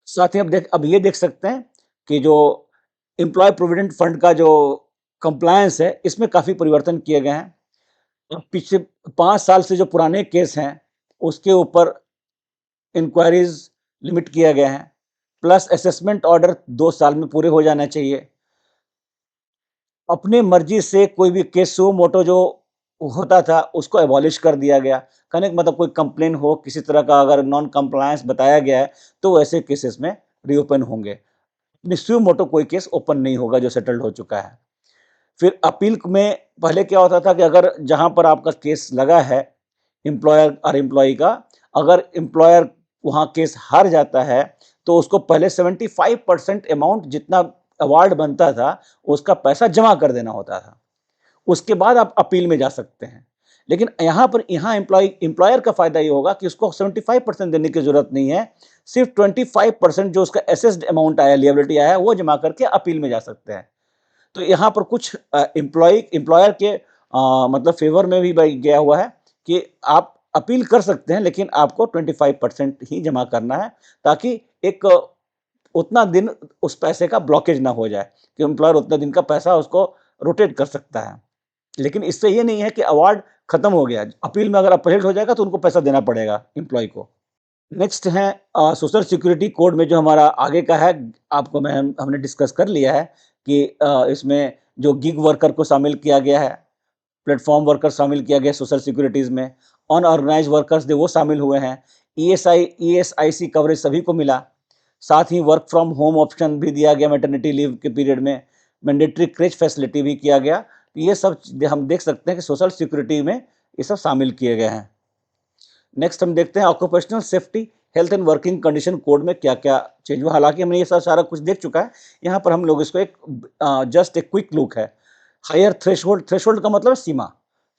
साथ ही अब ये देख सकते हैं कि जो एम्प्लॉय प्रोविडेंट फंड का जो कंप्लायंस है, इसमें काफ़ी परिवर्तन किए गए हैं। अब पिछले 5 साल से जो पुराने केस हैं, उसके ऊपर इंक्वायरीज़ लिमिट किया गया है, प्लस असेसमेंट ऑर्डर 2 साल में पूरे हो जाना चाहिए। अपने मर्ज़ी से कोई भी केस सुओ मोटो जो होता था, उसको एबॉलिश कर दिया गया। कहने का मतलब कोई कंप्लेन हो, किसी तरह का अगर नॉन कंप्लायंस बताया गया है, तो ऐसे केसेस में रीओपन होंगे। सुओ मोटो कोई केस ओपन नहीं होगा जो सेटल्ड हो चुका है। फिर अपील में पहले क्या होता था कि अगर जहाँ पर आपका केस लगा है एम्प्लॉयर और एम्प्लॉई का, अगर एम्प्लॉयर वहाँ केस हार जाता है, तो उसको पहले 75% अमाउंट जितना अवार्ड बनता था, उसका पैसा जमा कर देना होता था। उसके बाद आप अपील में जा सकते हैं। लेकिन यहाँ एम्प्लॉयर का फ़ायदा ये होगा कि उसको 75% देने की ज़रूरत नहीं है। सिर्फ़ 25% जो उसका एसेस्ड अमाउंट आया, लिएबिलिटी आया है, वो जमा करके अपील में जा सकते हैं। तो यहाँ पर कुछ एम्प्लॉयर के मतलब फ़ेवर में भी भाई गया हुआ है कि आप अपील कर सकते हैं, लेकिन आपको 25% ही जमा करना है, ताकि एक उतना दिन उस पैसे का ब्लॉकेज ना हो जाए कि एम्प्लॉयर उतना दिन का पैसा उसको रोटेट कर सकता है। लेकिन इससे ये नहीं है कि अवार्ड खत्म हो गया, अपील में अगर अप्रेल हो जाएगा तो उनको पैसा देना पड़ेगा एम्प्लॉय को। नेक्स्ट है सोशल सिक्योरिटी कोड में जो हमारा आगे का है, आपको मैं हमने डिस्कस कर लिया है कि इसमें जो गिग वर्कर को शामिल किया गया है, प्लेटफॉर्म वर्कर शामिल किया गया सोशल सिक्योरिटीज़ में, अनऑर्गेनाइज्ड वर्कर्स थे वो शामिल हुए हैं, ईएसआईसी कवरेज सभी को मिला, साथ ही वर्क फ्रॉम होम ऑप्शन भी दिया गया मैटरनिटी लीव के पीरियड में, मैंडेटरी क्रेच फैसिलिटी भी किया गया। ये सब हम देख सकते हैं कि सोशल सिक्योरिटी में ये सब शामिल किए गए हैं। नेक्स्ट हम देखते हैं occupational safety health and working condition code में क्या क्या चेंज हुआ। हालांकि हमने ये सब सारा कुछ देख चुका है, यहाँ पर हम लोग इसको एक जस्ट एक क्विक लुक है। हायर थ्रेशोल्ड, थ्रेशोल्ड का मतलब है सीमा,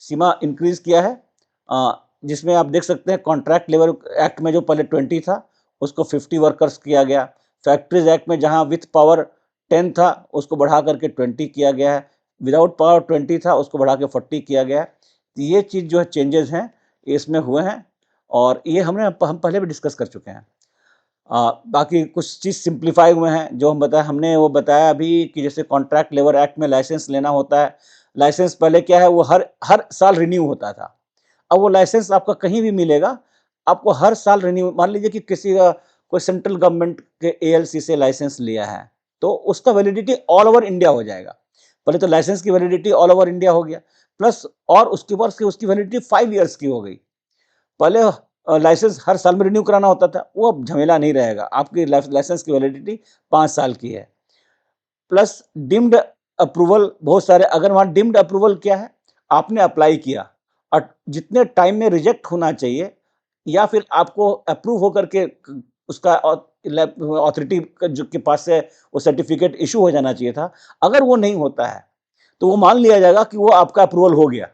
सीमा इंक्रीज किया है, जिसमें आप देख सकते हैं कॉन्ट्रैक्ट लेबर एक्ट में जो पहले 20 था उसको 50 वर्कर्स किया गया, फैक्ट्रीज एक्ट में जहां विथ पावर 10 था उसको बढ़ा करके 20 किया गया है, विदाउट पावर 20 था उसको बढ़ा के 40 किया गया है। तो ये चीज़ जो है चेंजेस हैं इसमें हुए हैं और ये हम पहले भी डिस्कस कर चुके हैं। बाकी कुछ चीज़ सिंप्लीफाई हुए हैं जो हमने वो बताया अभी कि जैसे कॉन्ट्रैक्ट लेबर एक्ट में लाइसेंस लेना होता है, लाइसेंस पहले क्या है वो हर हर साल रिन्यू होता था, अब वो लाइसेंस आपका कहीं भी मिलेगा, आपको हर साल रिन्यू, मान लीजिए कि किसी का कोई सेंट्रल गवर्नमेंट के एएलसी से लाइसेंस लिया है तो उसका वैलिडिटी ऑल ओवर इंडिया हो जाएगा। पहले तो लाइसेंस की वैलिडिटी ऑल ओवर इंडिया हो गया, प्लस और उसके बाद से उसकी वैलिडिटी 5 ईयर्स की हो गई। पहले लाइसेंस हर साल में रिन्यू कराना होता था, वो अब झमेला नहीं रहेगा, आपकी लाइसेंस की वैलिडिटी 5 साल की है। प्लस डिम्ड अप्रूवल बहुत सारे, अगर वहाँ डिम्ड अप्रूवल क्या है, आपने अप्लाई किया और जितने टाइम में रिजेक्ट होना चाहिए या फिर आपको अप्रूव होकर के उसका अथॉरिटी जो के पास से वो सर्टिफिकेट इशू हो जाना चाहिए था, अगर वो नहीं होता है तो वो मान लिया जाएगा कि वो आपका अप्रूवल हो गया।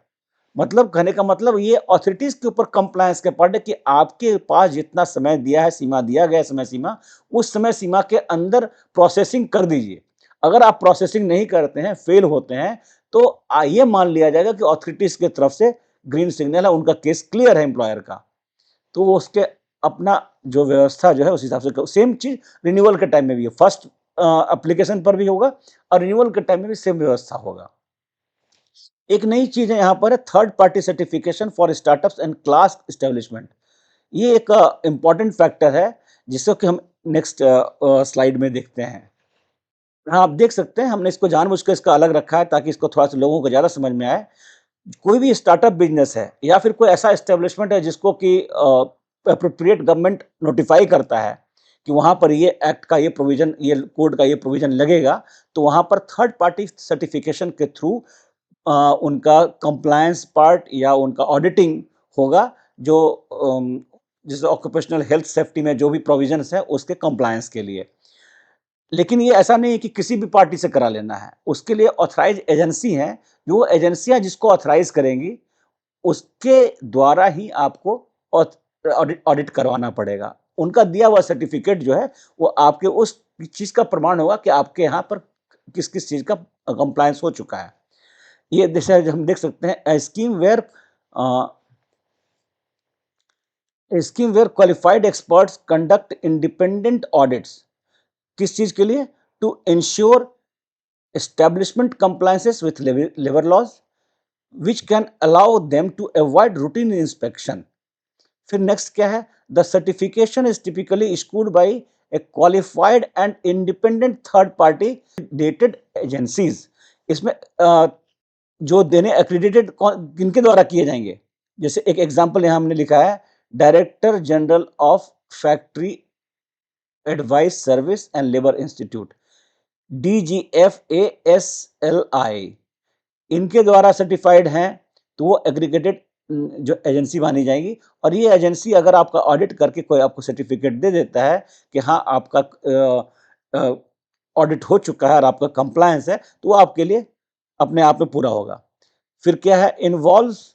मतलब कहने का मतलब ये अथॉरिटीज के ऊपर कंप्लायंस के पार्ट है कि आपके पास जितना समय दिया है, सीमा दिया गया समय सीमा, उस समय सीमा के अंदर प्रोसेसिंग कर दीजिए। अगर आप प्रोसेसिंग नहीं करते हैं, फेल होते हैं, तो ये मान लिया जाएगा कि अथॉरिटीज की तरफ से ग्रीन सिग्नल है, उनका केस क्लियर है एम्प्लॉयर का, तो वो उसके अपना जो व्यवस्था जो है उस हिसाब से। सेम चीज रिन्यूअल के टाइम में भी है, फर्स्ट एप्लीकेशन पर भी होगा और रिन्यूअल के टाइम में भी सेम व्यवस्था होगा। एक नई चीज है यहाँ पर है third party certification for startups and class establishment. ये एक इंपॉर्टेंट फैक्टर है जिसको कि हम नेक्स्ट स्लाइड में देखते हैं। हाँ, आप देख सकते हैं हमने इसको जानबूझ के इसका अलग रखा है ताकि इसको थोड़ा सा लोगों को ज़्यादा समझ में आए। कोई भी स्टार्टअप बिजनेस है या फिर कोई ऐसा एस्टेब्लिशमेंट है जिसको कि एप्रोप्रिएट गवर्नमेंट नोटिफाई करता है कि वहाँ पर ये एक्ट का ये प्रोविजन, ये कोड का ये प्रोविजन लगेगा, तो वहाँ पर थर्ड पार्टी सर्टिफिकेशन के थ्रू उनका कंप्लायंस पार्ट या उनका ऑडिटिंग होगा, जो जैसे ऑक्यूपेशनल हेल्थ सेफ्टी में जो भी प्रोविजंस है उसके कंप्लायंस के लिए। लेकिन ये ऐसा नहीं है कि किसी भी पार्टी से करा लेना है, उसके लिए ऑथराइज एजेंसी है, जो एजेंसियां जिसको ऑथराइज करेंगी उसके द्वारा ही आपको ऑडिट ऑडिट करवाना पड़ेगा। उनका दिया हुआ सर्टिफिकेट जो है वो आपके उस चीज का प्रमाण होगा कि आपके यहाँ पर किस किस चीज का कंप्लायंस हो चुका है। ये जैसे हम देख सकते हैं scheme where qualified experts conduct independent audits, किस चीज के लिए, to ensure establishment compliances with labour laws which can allow them to avoid routine inspection. फिर नेक्स्ट क्या है, the certification is typically issued by a qualified and independent third party dated agencies. इसमें जो देने एक्रेडिटेड किनके द्वारा किए जाएंगे, जैसे एक एग्जांपल यहाँ हमने लिखा है, director general of factory advice service and labour institute, DGFASLI, इनके द्वारा सर्टिफाइड हैं तो वो एग्रीगेटेड जो एजेंसी मानी जाएगी। और ये एजेंसी अगर आपका ऑडिट करके कोई आपको सर्टिफिकेट दे देता है कि हाँ आपका ऑडिट हो चुका है और आपका कंप्लायंस है, तो वो आपके लिए अपने आप में पूरा होगा। फिर क्या है, involves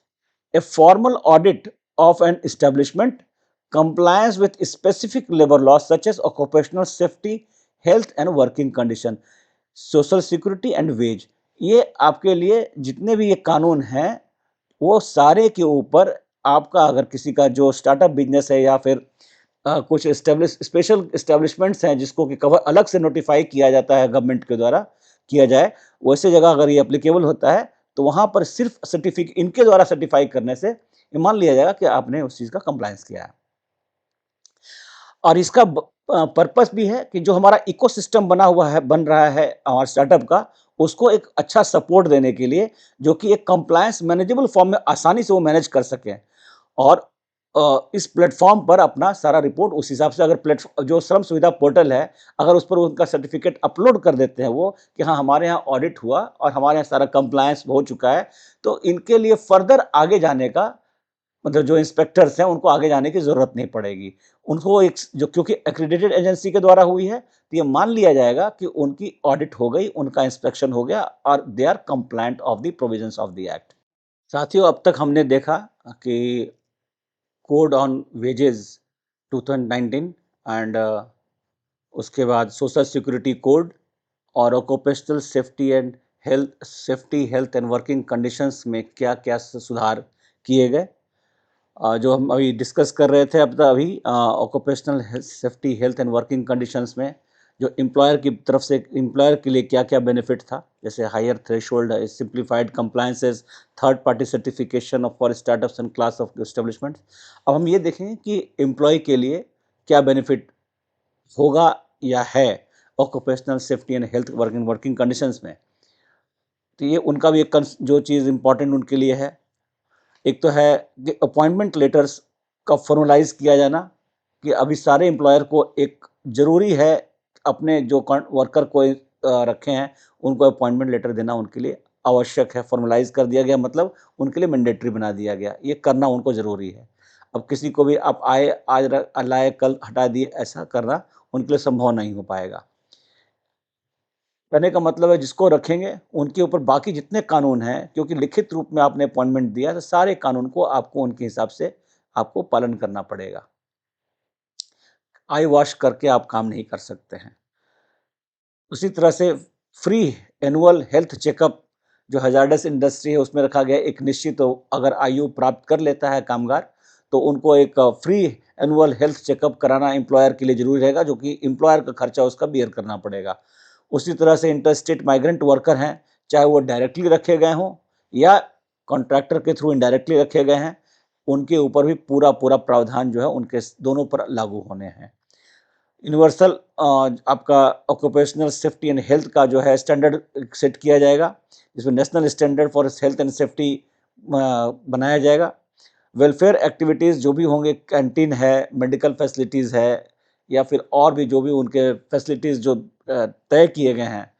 a formal audit of an establishment, compliance with specific labor laws such as occupational safety, health and working condition, social security and wage। ये आपके लिए जितने भी ये कानून हैं वो सारे के ऊपर आपका, अगर किसी का जो स्टार्टअप बिजनेस है या फिर कुछ स्पेशल एस्टेब्लिशमेंट्स हैं जिसको कि कवर अलग से नोटिफाई किया जाता है गवर्नमेंट के द्वारा किया जाए, वैसे जगह अगर ये एप्लीकेबल होता है तो वहाँ पर सिर्फ सर्टिफिक इनके द्वारा सर्टिफाई करने से ये मान लिया जाएगा कि आपने उस चीज़ का कंप्लायंस किया है। और इसका पर्पस भी है कि जो हमारा इकोसिस्टम बन रहा है हमारे स्टार्टअप का, उसको एक अच्छा सपोर्ट देने के लिए, जो कि एक कंप्लायंस मैनेजेबल फॉर्म में आसानी से वो मैनेज कर सकें। और इस प्लेटफ़ॉर्म पर अपना सारा रिपोर्ट उस हिसाब से, अगर जो श्रम सुविधा पोर्टल है, अगर उस पर उनका सर्टिफ़िकेट अपलोड कर देते हैं वो कि हाँ, हमारे यहाँ ऑडिट हुआ और हमारे यहाँ सारा कंप्लायंस हो चुका है, तो इनके लिए फर्दर आगे जाने का, मतलब जो इंस्पेक्टर्स हैं उनको आगे जाने की ज़रूरत नहीं पड़ेगी। उनको एक जो, क्योंकि एक्रेडिटेड एजेंसी के द्वारा हुई है, तो ये मान लिया जाएगा कि उनकी ऑडिट हो गई, उनका इंस्पेक्शन हो गया और they are compliant of the provisions of the act. साथियों, अब तक हमने देखा कि कोड ऑन वेजेस 2019 एंड उसके बाद सोशल सिक्योरिटी कोड और occupational safety health and working conditions में क्या-क्या सुधार किए गए। जो हम अभी डिस्कस कर रहे थे अब तक अभी, occupational safety health and working conditions में जो एम्प्लॉयर की तरफ से एम्प्लॉयर के लिए क्या-क्या बेनिफिट था, जैसे higher threshold, simplified compliances, third party certification of for startups and class of establishments. अब हम ये देखेंगे कि एम्प्लॉय के लिए क्या बेनिफिट होगा या है occupational safety and health working working conditions में। तो ये उनका भी एक जो चीज़ इम्पोर्टेंट उनके लिए है, एक तो है कि अपॉइंटमेंट लेटर्स का फॉर्मलाइज किया जाना, कि अभी सारे एम्प्लॉयर को एक ज़रूरी है अपने जो वर्कर को रखे हैं उनको अपॉइंटमेंट लेटर देना उनके लिए आवश्यक है, फॉर्मलाइज कर दिया गया, मतलब उनके लिए मैंडेटरी बना दिया गया, ये करना उनको ज़रूरी है। अब किसी को भी आप आए आज लाए कल हटा दिए, ऐसा करना उनके लिए संभव नहीं हो पाएगा। कहने का मतलब है जिसको रखेंगे उनके ऊपर बाकी जितने कानून हैं, क्योंकि लिखित रूप में आपने अपॉइंटमेंट दिया है, तो सारे कानून को आपको उनके हिसाब से आपको पालन करना पड़ेगा। आई वॉश करके आप काम नहीं कर सकते हैं। उसी तरह से फ्री एनुअल हेल्थ चेकअप जो हज़ार्डस इंडस्ट्री है उसमें रखा गया, एक निश्चित अगर आयु प्राप्त कर लेता है कामगार, तो उनको एक फ्री एनुअल हेल्थ चेकअप कराना एम्प्लॉयर के लिए ज़रूरी रहेगा, जो कि एम्प्लॉयर का खर्चा उसका बियर करना पड़ेगा। उसी तरह से इंटरस्टेट माइग्रेंट वर्कर हैं, चाहे वो डायरेक्टली रखे गए हों या कॉन्ट्रैक्टर के थ्रू इनडायरेक्टली रखे गए हैं, उनके ऊपर भी पूरा प्रावधान जो है उनके दोनों पर लागू होने हैं। यूनिवर्सल आपका ऑक्यूपेशनल सेफ्टी एंड हेल्थ का जो है स्टैंडर्ड सेट किया जाएगा, जिसमें national standard for health and safety बनाया जाएगा। वेलफेयर एक्टिविटीज़ जो भी होंगे, कैंटीन है, मेडिकल फैसिलिटीज़ है, या फिर और भी जो भी उनके फैसिलिटीज़ जो तय किए गए हैं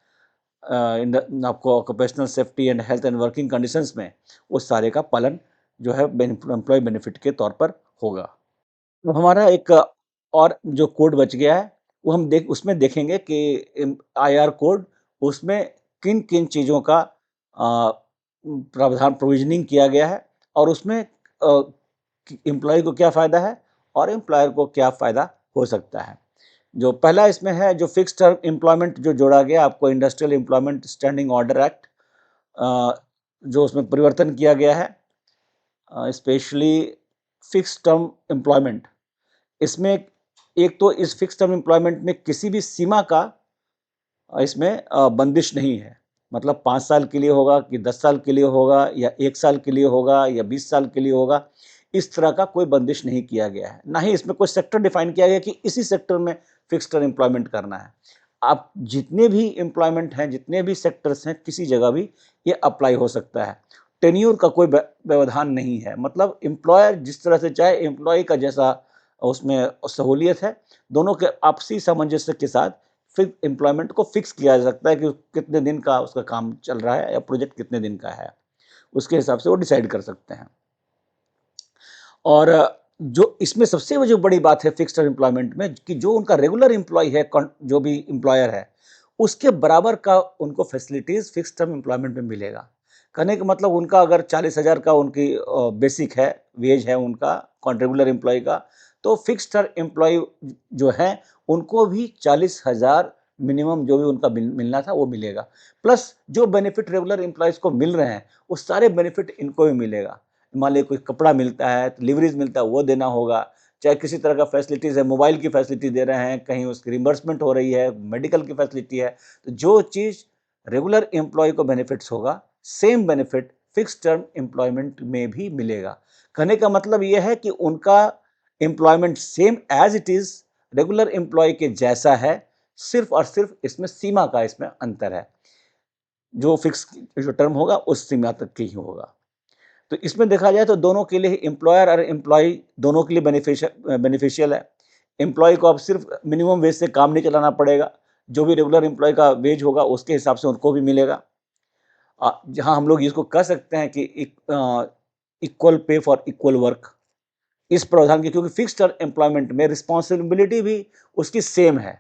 आपको occupational safety and health and working conditions में, उस सारे का पालन जो है एम्प्लॉय बेनिफिट के तौर पर होगा। तो हमारा एक और जो कोड बच गया है, वो हम उसमें देखेंगे कि आईआर कोड, उसमें किन-किन चीज़ों का प्रावधान प्रोविज़निंग किया गया है और उसमें कि एम्प्लॉयी को क्या फ़ायदा है और एम्प्लॉयर को क्या फ़ायदा हो सकता है। जो पहला इसमें है, जो फिक्स्ड टर्म एम्प्लॉयमेंट जो जोड़ा गया आपको, industrial employment standing order act, जो उसमें परिवर्तन किया गया है, स्पेशली फिक्स्ड टर्म एम्प्लॉयमेंट। इसमें एक तो इस फिक्स टर्म एम्प्लॉयमेंट में किसी भी सीमा का इसमें बंदिश नहीं है। मतलब 5 साल के लिए होगा कि 10 साल के लिए होगा या 1 साल के लिए होगा या 20 साल के लिए होगा, इस तरह का कोई बंदिश नहीं किया गया है। ना ही इसमें कोई सेक्टर डिफाइन किया गया कि इसी सेक्टर में फिक्स टर्म एम्प्लॉयमेंट करना है। आप जितने भी एम्प्लॉयमेंट हैं, जितने भी सेक्टर्स हैं, किसी जगह भी ये अप्लाई हो सकता है। टेन्योर का कोई व्यवधान नहीं है। मतलब एम्प्लॉयर जिस तरह से चाहे, एम्प्लॉयी का जैसा उसमें सहूलियत है, दोनों के आपसी सामंजस्य के साथ फिर एम्प्लॉयमेंट को फिक्स किया जा सकता है कि कितने दिन का उसका काम चल रहा है या प्रोजेक्ट कितने दिन का है, उसके हिसाब से वो डिसाइड कर सकते हैं। और जो इसमें सबसे वो जो बड़ी बात है फिक्स्ड टर्म एम्प्लॉयमेंट में, कि जो उनका रेगुलर एम्प्लॉय है, जो भी एम्प्लॉयर है, उसके बराबर का उनको फैसिलिटीज़ फिक्स्ड टर्म एम्प्लॉयमेंट में मिलेगा। कहने का मतलब, उनका अगर 40,000 का उनकी बेसिक है, वेज है उनका रेगुलर एम्प्लॉय का, तो फिक्स्ड टर्म एम्प्लॉय जो हैं, उनको भी 40,000 मिनिमम जो भी उनका मिलना था वो मिलेगा। प्लस जो बेनिफिट रेगुलर एम्प्लॉयज़ को मिल रहे हैं, वो सारे बेनिफिट इनको भी मिलेगा। मान लीजिए कोई कपड़ा मिलता है, तो लिवरेज मिलता है, वो देना होगा। चाहे किसी तरह का फैसिलिटीज़ है, मोबाइल की फैसिलिटी दे रहे हैं, कहीं उसकी रिम्बर्समेंट हो रही है, मेडिकल की फैसिलिटी है, तो जो चीज़ रेगुलर एम्प्लॉय को बेनिफिट्स होगा, same benefit fix term employment में भी मिलेगा। कहने का मतलब ये है कि उनका employment same as it is regular employ के जैसा है, सिर्फ और सिर्फ इसमें सीमा का इसमें अंतर है। जो फिक्स जो टर्म होगा उस सीमा तक की ही होगा। तो इसमें देखा जाए तो दोनों के लिए एम्प्लॉयर और एम्प्लॉय दोनों के लिए बेनिफिशियल है। एम्प्लॉय को अब सिर्फ मिनिमम वेज से काम नहीं चलाना पड़ेगा, जो भी रेगुलर एम्प्लॉय का वेज होगा उसके हिसाब से उनको भी मिलेगा। जहाँ हम लोग इसको कह सकते हैं कि equal pay for equal work, इस प्रावधान की, क्योंकि फिक्स टर्म एम्प्लॉयमेंट में रिस्पॉन्सिबिलिटी भी उसकी सेम है,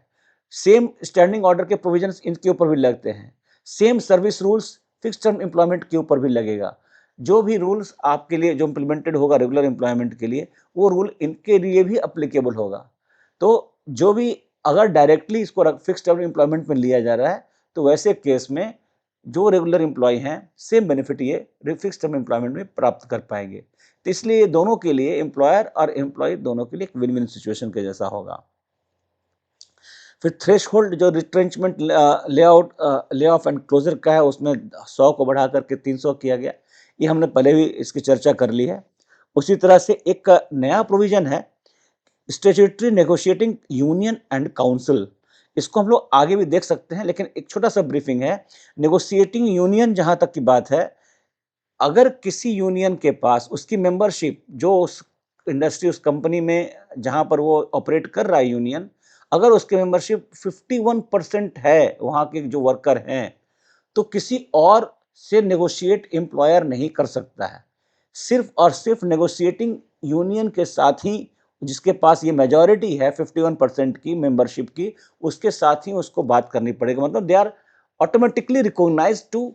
सेम स्टैंडिंग ऑर्डर के प्रोविजंस इनके ऊपर भी लगते हैं, same service rules fix term employment के ऊपर भी लगेगा। जो भी रूल्स आपके लिए जो इम्प्लीमेंटेड होगा रेगुलर एम्प्लॉयमेंट के लिए, वो रूल इनके लिए भी अप्लीकेबल होगा। तो जो भी अगर डायरेक्टली इसको फिक्स टर्म एम्प्लॉयमेंट में लिया जा रहा है, तो वैसे केस में जो रेगुलर एम्प्लॉय हैं सेम बेनिफिट ये फिक्स टर्म एम्प्लॉयमेंट में प्राप्त कर पाएंगे। तो इसलिए दोनों के लिए, एम्प्लॉयर और एम्प्लॉय दोनों के लिए एक विन विन सिचुएशन के जैसा होगा। फिर थ्रेशहोल्ड जो retrenchment lay off and closer का है, उसमें 100 को बढ़ा करके 300 किया गया। ये हमने पहले भी इसकी चर्चा कर ली है। उसी तरह से एक नया प्रोविजन है statutory negotiating union and council. इसको हम लोग आगे भी देख सकते हैं, लेकिन एक छोटा सा ब्रीफिंग है। नेगोशिएटिंग यूनियन जहां तक की बात है, अगर किसी यूनियन के पास उसकी मेंबरशिप, जो उस इंडस्ट्री उस कंपनी में जहां पर वो ऑपरेट कर रहा है यूनियन, अगर उसकी मेंबरशिप 51% है, वहां के जो वर्कर हैं, तो किसी और से नेगोशिएट एम्प्लॉयर नहीं कर सकता है। सिर्फ और सिर्फ नेगोशिएटिंग यूनियन के साथ ही, जिसके पास ये मेजॉरिटी है 51% की मेंबरशिप की, उसके साथ ही उसको बात करनी पड़ेगी। मतलब they are automatically recognised to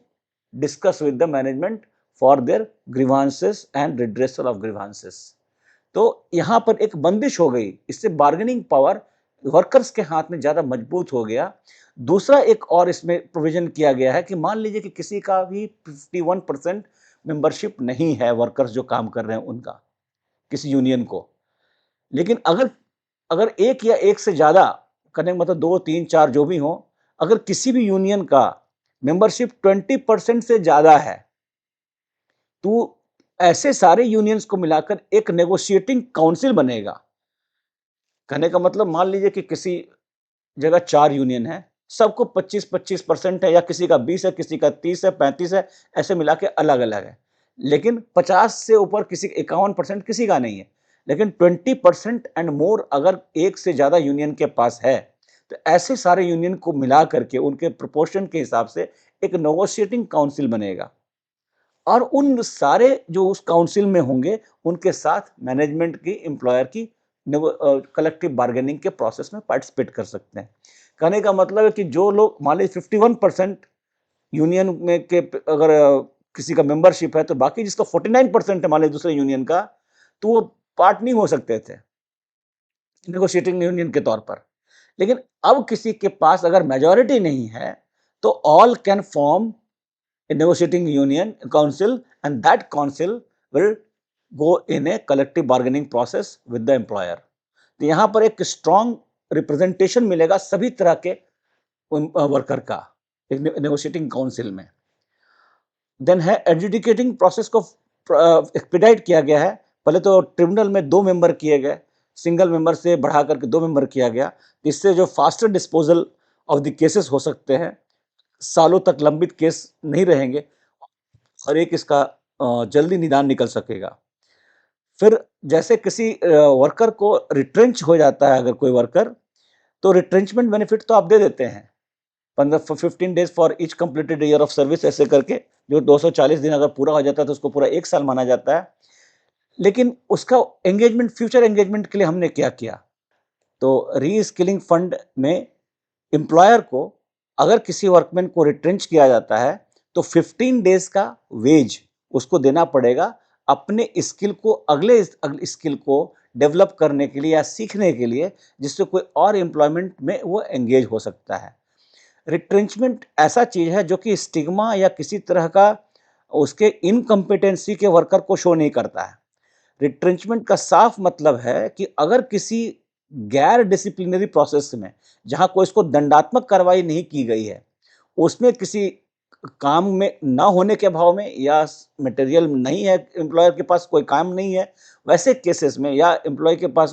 discuss with the management for their grievances and redressal of grievances. तो यहां पर एक बंदिश हो गई, इससे बार्गेनिंग पावर वर्कर्स के हाथ में ज्यादा मजबूत हो गया। दूसरा एक और इसमें प्रोविजन किया गया है कि मान लीजिए कि किसी का भी 51% मेंबरशिप नहीं है, वर्कर्स जो काम कर रहे हैं उनका, किसी यूनियन को, लेकिन अगर अगर एक या एक से ज्यादा करने का मतलब 2, 3, 4 जो भी हो, अगर किसी भी यूनियन का मेंबरशिप 20% से ज्यादा है, तो ऐसे सारे यूनियंस को मिलाकर एक नेगोशिएटिंग काउंसिल बनेगा। कहने का मतलब मान लीजिए कि किसी जगह 4 यूनियन है, सबको 25-25% है, या किसी का 20 है, किसी का 30 है, 35 है, ऐसे मिला के अलग-अलग है। लेकिन 50 से ऊपर किसी 51% किसी का नहीं है। लेकिन 20% एंड मोर अगर एक से ज़्यादा यूनियन के पास है, तो ऐसे सारे यूनियन को मिला करके उनके प्रोपोर्शन के हिसाब से एक नेगोशिएटिंग काउंसिल बनेगा। और उन सारे जो उस काउंसिल में होंगे, उनके साथ मैनेजमेंट की, एम्प्लॉयर की कलेक्टिव बार्गेनिंग के प्रोसेस में पार्टिसिपेट कर सकते हैं। कहने का मतलब है कि जो लोग मान लीजिए 51% यूनियन में के अगर किसी का मेंबरशिप है, तो बाकी जिसका 49% है मान लीजिए दूसरे यूनियन का, तो वो पार्ट नहीं हो सकते थे नेगोशिएटिंग यूनियन के तौर पर। लेकिन अब किसी के पास अगर मेजॉरिटी नहीं है, तो all can form a negotiating union council, and that council will go in a collective bargaining process with the employer. तो यहां पर एक स्ट्रॉन्ग रिप्रेजेंटेशन मिलेगा सभी तरह के वर्कर का एक नेगोशिएटिंग काउंसिल में। देन है एडजुडिकेटिंग प्रोसेस को एक्सपीडाइट किया गया है। पहले तो ट्रिब्यूनल में 2 मेंबर किए गए, सिंगल मेंबर से बढ़ा करके 2 मेंबर किया गया, इससे जो faster disposal of the cases हो सकते हैं, सालों तक लंबित केस नहीं रहेंगे और एक इसका जल्दी निदान निकल सकेगा। फिर जैसे किसी वर्कर को रिट्रेंच हो जाता है, अगर कोई वर्कर, तो रिट्रेंचमेंट बेनिफिट तो आप दे देते हैं 15 days for each completed year of service, ऐसे करके जो 240 दिन अगर पूरा हो जाता है तो उसको पूरा 1 साल माना जाता है। लेकिन उसका एंगेजमेंट, फ्यूचर एंगेजमेंट के लिए हमने क्या किया, तो री स्किलिंग फंड में एम्प्लॉयर को अगर किसी वर्कमैन को रिट्रेंच किया जाता है, तो 15 डेज का वेज उसको देना पड़ेगा अपने स्किल को, अगले स्किल को डेवलप करने के लिए या सीखने के लिए, जिससे कोई और एम्प्लॉयमेंट में वो एंगेज हो सकता है। रिट्रेंचमेंट ऐसा चीज है जो कि स्टिग्मा या किसी तरह का उसके इनकम्पिटेंसी के वर्कर को शो नहीं करता है। रिट्रेंचमेंट का साफ मतलब है कि अगर किसी गैर डिसिप्लिनरी प्रोसेस में, जहाँ कोई इसको दंडात्मक कार्रवाई नहीं की गई है, उसमें किसी काम में ना होने के अभाव में या मटेरियल नहीं है, एम्प्लॉयर के पास कोई काम नहीं है, वैसे केसेस में या एम्प्लॉयर के पास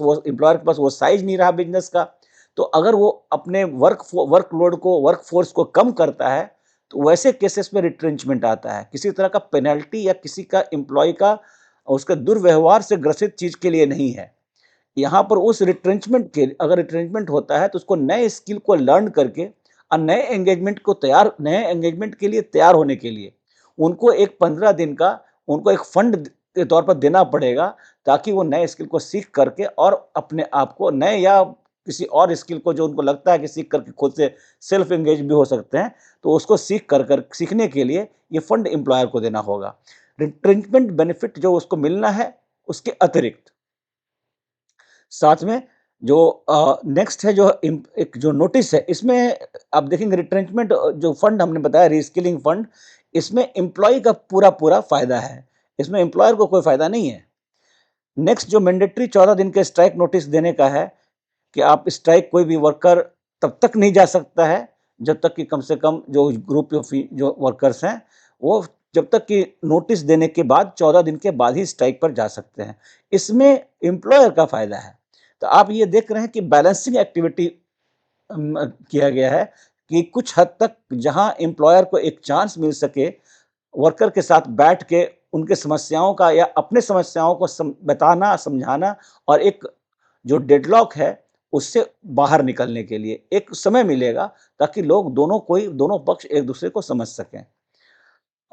वो साइज नहीं रहा बिजनेस का, तो अगर वो अपने वर्कफोर्स को कम करता है, तो वैसे केसेस में रिट्रेंचमेंट आता है। किसी तरह का पेनल्टी या किसी का एम्प्लॉय का उसके दुर्व्यवहार से ग्रसित चीज के लिए नहीं है। यहाँ पर उस रिट्रेंचमेंट के अगर रिट्रेंचमेंट होता है तो उसको नए स्किल को लर्न करके और नए एंगेजमेंट के लिए तैयार होने के लिए उनको एक 15 दिन का उनको एक फंड के तौर पर देना पड़ेगा, ताकि वो नए स्किल को सीख करके और अपने आप को नए या किसी और स्किल को जो उनको लगता है कि सीख करके खुद से सेल्फ एंगेज भी हो सकते हैं, तो उसको सीखने के लिए ये फंड एम्प्लॉयर को देना होगा। रिट्रेंचमेंट बेनिफिट जो उसको मिलना है, उसके अतिरिक्त साथ में जो नेक्स्ट है जो एक जो नोटिस है, इसमें आप देखेंगे रिट्रेंचमेंट जो फंड हमने बताया रीस्किलिंग फंड, इसमें एम्प्लॉय का पूरा फायदा है, इसमें एम्प्लॉयर को कोई फायदा नहीं है। नेक्स्ट जो मैंडेटरी 14 दिन के स्ट्राइक नोटिस देने का है कि आप स्ट्राइक कोई भी वर्कर तब तक नहीं जा सकता है जब तक कि कम से कम जो ग्रुप ऑफ जो वर्कर्स हैं वो जब तक कि नोटिस देने के बाद 14 दिन के बाद ही स्ट्राइक पर जा सकते हैं। इसमें एम्प्लॉयर का फायदा है। तो आप ये देख रहे हैं कि बैलेंसिंग एक्टिविटी किया गया है कि कुछ हद तक जहां एम्प्लॉयर को एक चांस मिल सके वर्कर के साथ बैठ के उनके समस्याओं का या अपने समस्याओं को बताना समझाना और एक जो डेडलॉक है उससे बाहर निकलने के लिए एक समय मिलेगा, ताकि लोग दोनों पक्ष एक दूसरे को समझ सकें।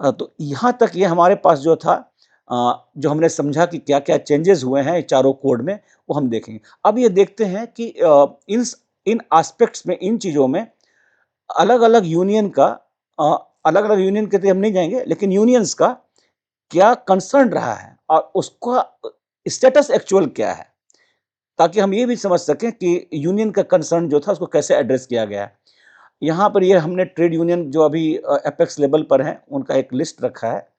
तो यहाँ तक ये हमारे पास जो था जो हमने समझा कि क्या-क्या चेंजेस हुए हैं चारों कोड में, वो हम देखेंगे। अब ये देखते हैं कि इन इन एस्पेक्ट्स में, इन चीज़ों में अलग-अलग यूनियन का अ, अलग-अलग यूनियन के तो हम नहीं जाएँगे, लेकिन यूनियंस का क्या कंसर्न रहा है और उसका स्टेटस एक्चुअल क्या है? ताकि हम ये भी समझ सकें कि यूनियन का कंसर्न जो था उसको कैसे एड्रेस किया गया है। यहाँ पर ये हमने ट्रेड यूनियन जो अभी एपेक्स लेवल पर हैं, उनका एक लिस्ट रखा है।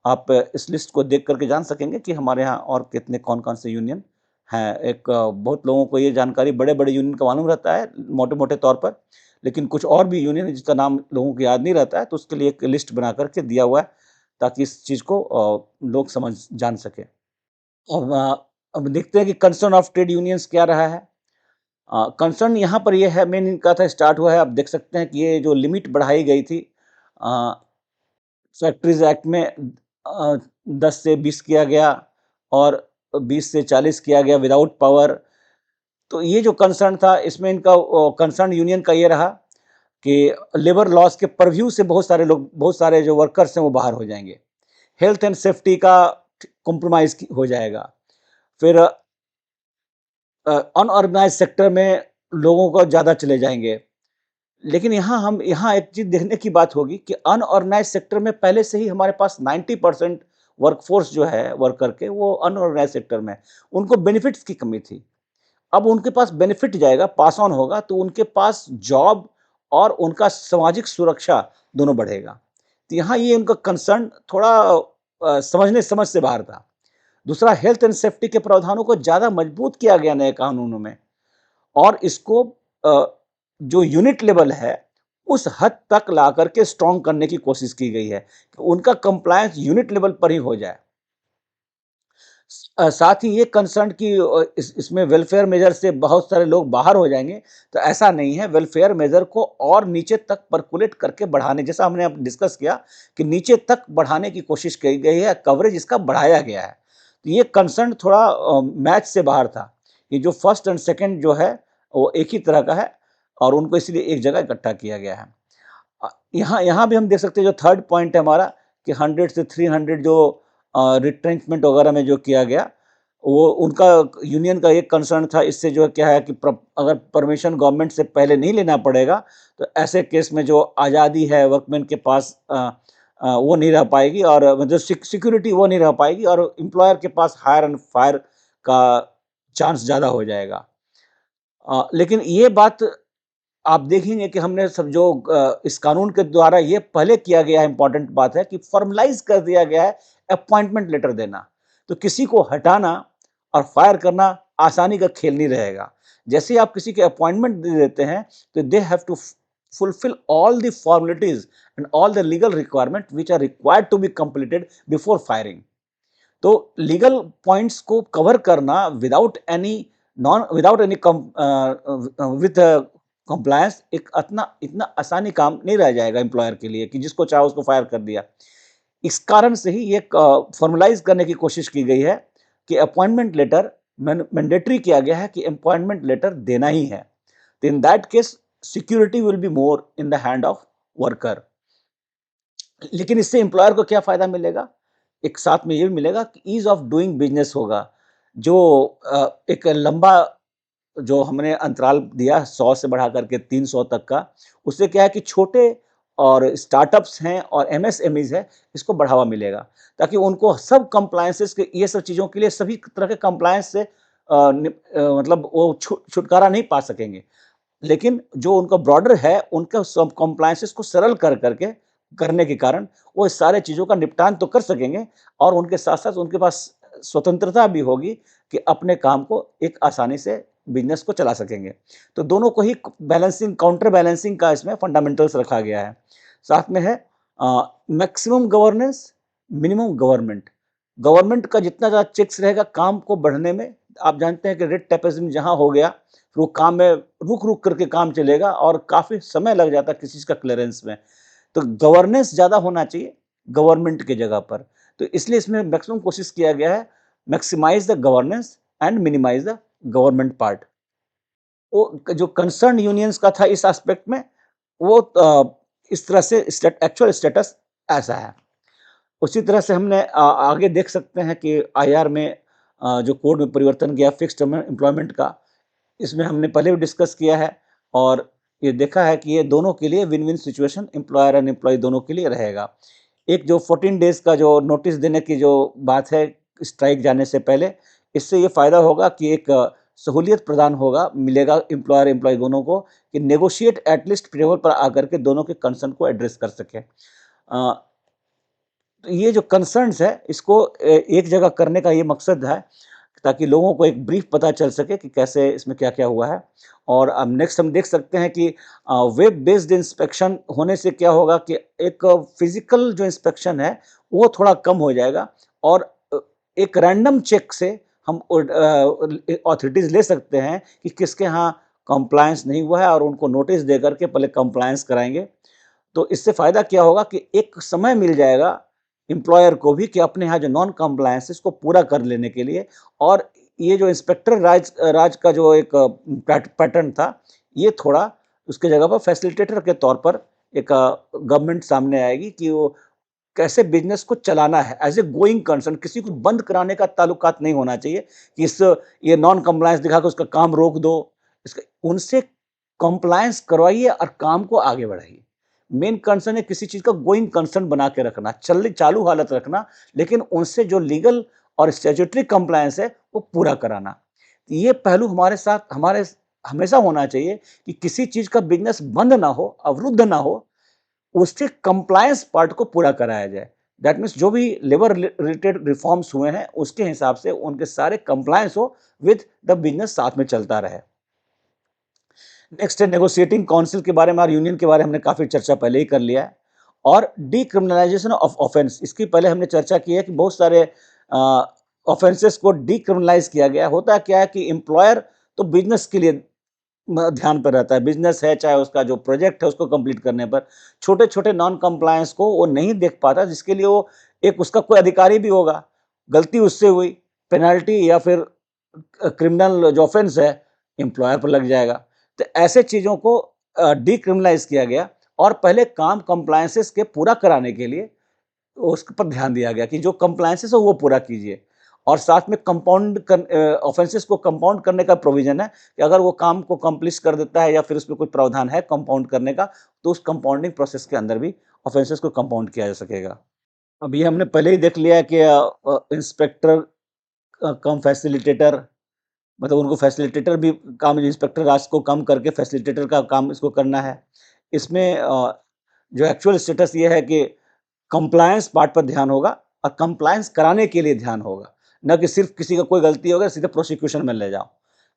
आप इस लिस्ट को देख कर के जान सकेंगे कि हमारे यहाँ और कितने कौन-कौन से यूनियन हैं। बहुत लोगों को ये जानकारी बड़े-बड़े यूनियन का मालूम रहता है, मोटे-मोटे तौर पर, लेकिन कुछ और भी यूनियन है जिसका नाम लोगों को याद नहीं रहता है, तो उसके लिए एक लिस्ट बना कर के दिया हुआ है, ताकि इस चीज़ को लोग जान सकें। अब देखते हैं कि कंसर्न ऑफ ट्रेड यूनियंस क्या रहा है। कंसर्न यहाँ पर ये है, मेन इनका था, स्टार्ट हुआ है, आप देख सकते हैं कि ये जो लिमिट बढ़ाई गई थी अ, फैक्ट्रीज़ एक्ट में 10 से 20 किया गया और 20 से 40 किया गया विदाउट पावर। तो ये जो कंसर्न था इसमें इनका कंसर्न यूनियन का ये रहा कि लेबर लॉज़ के परव्यू से बहुत सारे जो वर्कर्स हैं वो बाहर हो जाएँगे। हेल्थ एंड सेफ्टी का कॉम्प्रोमाइज़ हो जाएगा। फिर अनऑर्गेनाइज़्ड सेक्टर में लोगों को ज़्यादा चले जाएँगे। लेकिन यहाँ एक चीज़ देखने की बात होगी कि अनऑर्गेनाइज़्ड सेक्टर में पहले से ही हमारे पास 90% वर्कफ़ोर्स जो है वर्कर के, वो अनऑर्गेनाइज़्ड सेक्टर में, उनको बेनिफिट्स की कमी थी। अब उनके पास बेनिफिट जाएगा, पास ऑन होगा, तो उनके पास जॉब और उनका सामाजिक सुरक्षा दोनों बढ़ेगा। तो यहाँ ये उनका कंसर्न थोड़ा समझ से बाहर था। दूसरा, हेल्थ एंड सेफ्टी के प्रावधानों को ज़्यादा मजबूत किया गया नए कानूनों में, और इसको जो यूनिट लेवल है उस हद तक ला करके स्ट्रॉन्ग करने की कोशिश की गई है कि उनका कंप्लायंस यूनिट लेवल पर ही हो जाए। साथ ही ये कंसर्न कि इसमें वेलफेयर मेजर से बहुत सारे लोग बाहर हो जाएँगे, तो ऐसा नहीं है। वेलफेयर मेजर को और नीचे तक पर्कुलेट करके बढ़ाने, जैसा हमने अब डिस्कस किया कि नीचे तक बढ़ाने की कोशिश की गई है, कवरेज इसका बढ़ाया गया है। तो ये कंसर्न थोड़ा मैच से बाहर था। ये जो फर्स्ट एंड सेकंड जो है, वो एक ही तरह का है और उनको इसलिए एक जगह इकट्ठा किया गया है। यहाँ यहाँ भी हम देख सकते हैं, जो थर्ड पॉइंट है हमारा, कि 100 से 300 जो रिट्रेंचमेंट वगैरह में जो किया गया, वो उनका यूनियन का एक कंसर्न था। इससे जो है क्या है कि अगर परमिशन गवर्नमेंट से पहले नहीं लेना पड़ेगा, तो ऐसे केस में जो आज़ादी है वर्कमैन के पास वो नहीं रह पाएगी, और मतलब सिक्योरिटी वो नहीं रह पाएगी, और एम्प्लॉयर के पास हायर एंड फायर का चांस ज़्यादा हो जाएगा। लेकिन ये बात आप देखेंगे कि हमने सब जो इस कानून के द्वारा ये पहले किया गया है, इम्पोर्टेंट बात है कि फॉर्मलाइज़ कर दिया गया है अपॉइंटमेंट लेटर देना। तो किसी को हटाना और फायर करना आसानी का खेल नहीं रहेगा। जैसे ही आप किसी के अपॉइंटमेंट दे देते हैं, तो they have to fulfill all the formalities and all the legal requirement which are required to be completed before firing. तो लीगल पॉइंट्स को कवर करना विदाउट एनी विद कंप्लायंस एक इतना इतना आसानी काम नहीं रह जाएगा एम्प्लॉयर के लिए कि जिसको चाहो उसको फायर कर दिया। इस कारण से ही ये फॉर्मलाइज करने की कोशिश की गई है कि अपॉइंटमेंट लेटर मैंडेटरी किया गया है कि अपॉइंटमेंट लेटर देना ही है। तो in that case security will be more in the hand of worker. लेकिन इससे एम्प्लॉयर को क्या फायदा मिलेगा? एक साथ में ये भी मिलेगा कि ईज ऑफ डूइंग बिजनेस होगा। जो एक लंबा जो हमने अंतराल दिया 100 से बढ़ा करके 300 तक का, उससे क्या है कि छोटे और स्टार्टअप्स हैं और एमएसएमईज है, इसको बढ़ावा मिलेगा ताकि उनको सब कंप्लायंसेस के ये सब चीज़ों के लिए सभी तरह के कंप्लायंस से मतलब वो छुटकारा नहीं पा सकेंगे। लेकिन जो उनका ब्रॉडर है, उनका सब कंप्लायंसेस को सरल करके करने के कारण वो इस सारे चीज़ों का निपटान तो कर सकेंगे और उनके साथ-साथ उनके पास स्वतंत्रता भी होगी कि अपने काम को एक आसानी से बिज़नेस को चला सकेंगे। तो दोनों को ही बैलेंसिंग काउंटर बैलेंसिंग का इसमें फंडामेंटल्स रखा गया है। साथ में है maximum governance, minimum government. Government का जितना ज़्यादा चेक्स रहेगा काम को बढ़ने में, आप जानते हैं कि रेड टेपेज़्म जहाँ हो गया, फिर वो काम में रुक-रुक करके काम चलेगा और काफ़ी समय लग जाता है किसी चीज़ का क्लीयरेंस में। तो गवर्नेंस ज़्यादा होना चाहिए गवर्नमेंट की जगह पर। तो इसलिए इसमें मैक्सिमम कोशिश किया गया है, maximise the governance and minimise the government part. वो जो कंसर्न यूनियंस का था इस एस्पेक्ट में, वो इस तरह से एक्चुअल स्टेटस ऐसा है। उसी तरह से हमने आगे देख सकते हैं कि आईआर में जो कोड में परिवर्तन किया फिक्स्ड टर्म एम्प्लॉयमेंट का, इसमें हमने पहले भी डिस्कस किया है और ये देखा है कि ये दोनों के लिए win win situation employer and employ दोनों के लिए रहेगा। एक जो 14 डेज का जो नोटिस देने की जो बात है स्ट्राइक जाने से पहले, इससे ये फ़ायदा होगा कि एक सहूलियत प्रदान होगा मिलेगा एम्प्लॉयर एम्प्लॉय दोनों को कि नेगोशिएट एटलीस्ट टेबल पर आकर के दोनों के कंसर्न को एड्रेस कर सकें। तो ये जो कंसर्न्स है इसको एक जगह करने का ये मकसद है ताकि लोगों को एक ब्रीफ पता चल सके कि कैसे इसमें क्या-क्या हुआ है। और अब नेक्स्ट हम देख सकते हैं कि वेब बेस्ड इंस्पेक्शन होने से क्या होगा कि एक फिज़िकल जो इंस्पेक्शन है वो थोड़ा कम हो जाएगा और एक रैंडम चेक से हम अथॉरिटीज़ ले सकते हैं कि किसके यहाँ कंप्लायंस नहीं हुआ है और उनको नोटिस दे करके पहले कंप्लायंस कराएँगे। तो इससे फ़ायदा क्या होगा कि एक समय मिल जाएगा एम्प्लॉयर को भी कि अपने यहाँ जो नॉन कंप्लायंस है इसको पूरा कर लेने के लिए। और ये जो इंस्पेक्टर राज राज का जो एक पैटर्न था, ये थोड़ा उसके जगह पर फैसिलिटेटर के तौर पर एक गवर्नमेंट सामने आएगी कि वो कैसे बिज़नेस को चलाना है एज़ ए गोइंग कंसर्न। किसी को बंद कराने का ताल्लुकात नहीं होना चाहिए कि ये नॉन कंप्लायंस दिखा के उसका काम रोक दो। इसका उनसे कंप्लायंस करवाइए और काम को आगे बढ़ाइए। मेन कंसर्न है किसी चीज़ का गोइंग कंसर्न बना के रखना, चालू हालत रखना, लेकिन उनसे जो लीगल और स्टैट्यूटरी कंप्लायंस है, वो पूरा कराना। ये पहलू हमारे साथ हमारे हमेशा होना चाहिए कि किसी चीज़ का बिज़नेस बंद ना हो, अवरुद्ध ना हो, उसके कंप्लायंस पार्ट को पूरा कराया जाए। दैट मीन्स जो भी लेबर रिलेटेड रिफॉर्म्स हुए हैं, उसके हिसाब से उनके सारे कंप्लायंस हो विद द बिज़नेस साथ में चलता रहे। नेक्स्ट है नेगोशिएटिंग काउंसिल के बारे में और यूनियन के बारे में हमने काफ़ी चर्चा पहले ही कर लिया है। और डीक्रिमिनलाइजेशन ऑफ ऑफेंस, इसकी पहले हमने चर्चा की है कि बहुत सारे ऑफेंसेस को डीक्रिमिनलाइज किया गया। होता क्या है कि एम्प्लॉयर तो बिजनेस के लिए ध्यान पर रहता है, बिजनेस है चाहे उसका जो प्रोजेक्ट है उसको कंप्लीट करने पर छोटे-छोटे नॉन कंप्लायंस को वो नहीं देख पाता, जिसके लिए वो एक उसका कोई अधिकारी भी होगा, गलती उससे हुई, पेनल्टी या फिर क्रिमिनल जो ऑफेंस है एम्प्लॉयर पर लग जाएगा। तो ऐसे चीज़ों को डीक्रिमिनलाइज किया गया और पहले काम कंप्लायंसेस के पूरा कराने के लिए उसके पर ध्यान दिया गया कि जो कंप्लायंसेस है वो पूरा कीजिए। और साथ में ऑफेंसेस को कंपाउंड करने का प्रोविजन है कि अगर वो काम को कम्प्लीट कर देता है या फिर उसमें कोई प्रावधान है कंपाउंड करने का, तो उस कंपाउंडिंग प्रोसेस के अंदर भी ऑफेंसेस को कंपाउंड किया जा सकेगा। अब ये हमने पहले ही देख लिया है कि इंस्पेक्टर कम फैसिलिटेटर, मतलब उनको फैसिलिटेटर भी काम, इंस्पेक्टर राज को कम करके फैसिलिटेटर का काम इसको करना है। इसमें जो एक्चुअल स्टेटस ये है कि कंप्लायंस पार्ट पर ध्यान होगा और कंप्लायंस कराने के लिए ध्यान होगा, न कि सिर्फ किसी का कोई गलती हो गया सीधे प्रोसिक्यूशन में ले जाओ।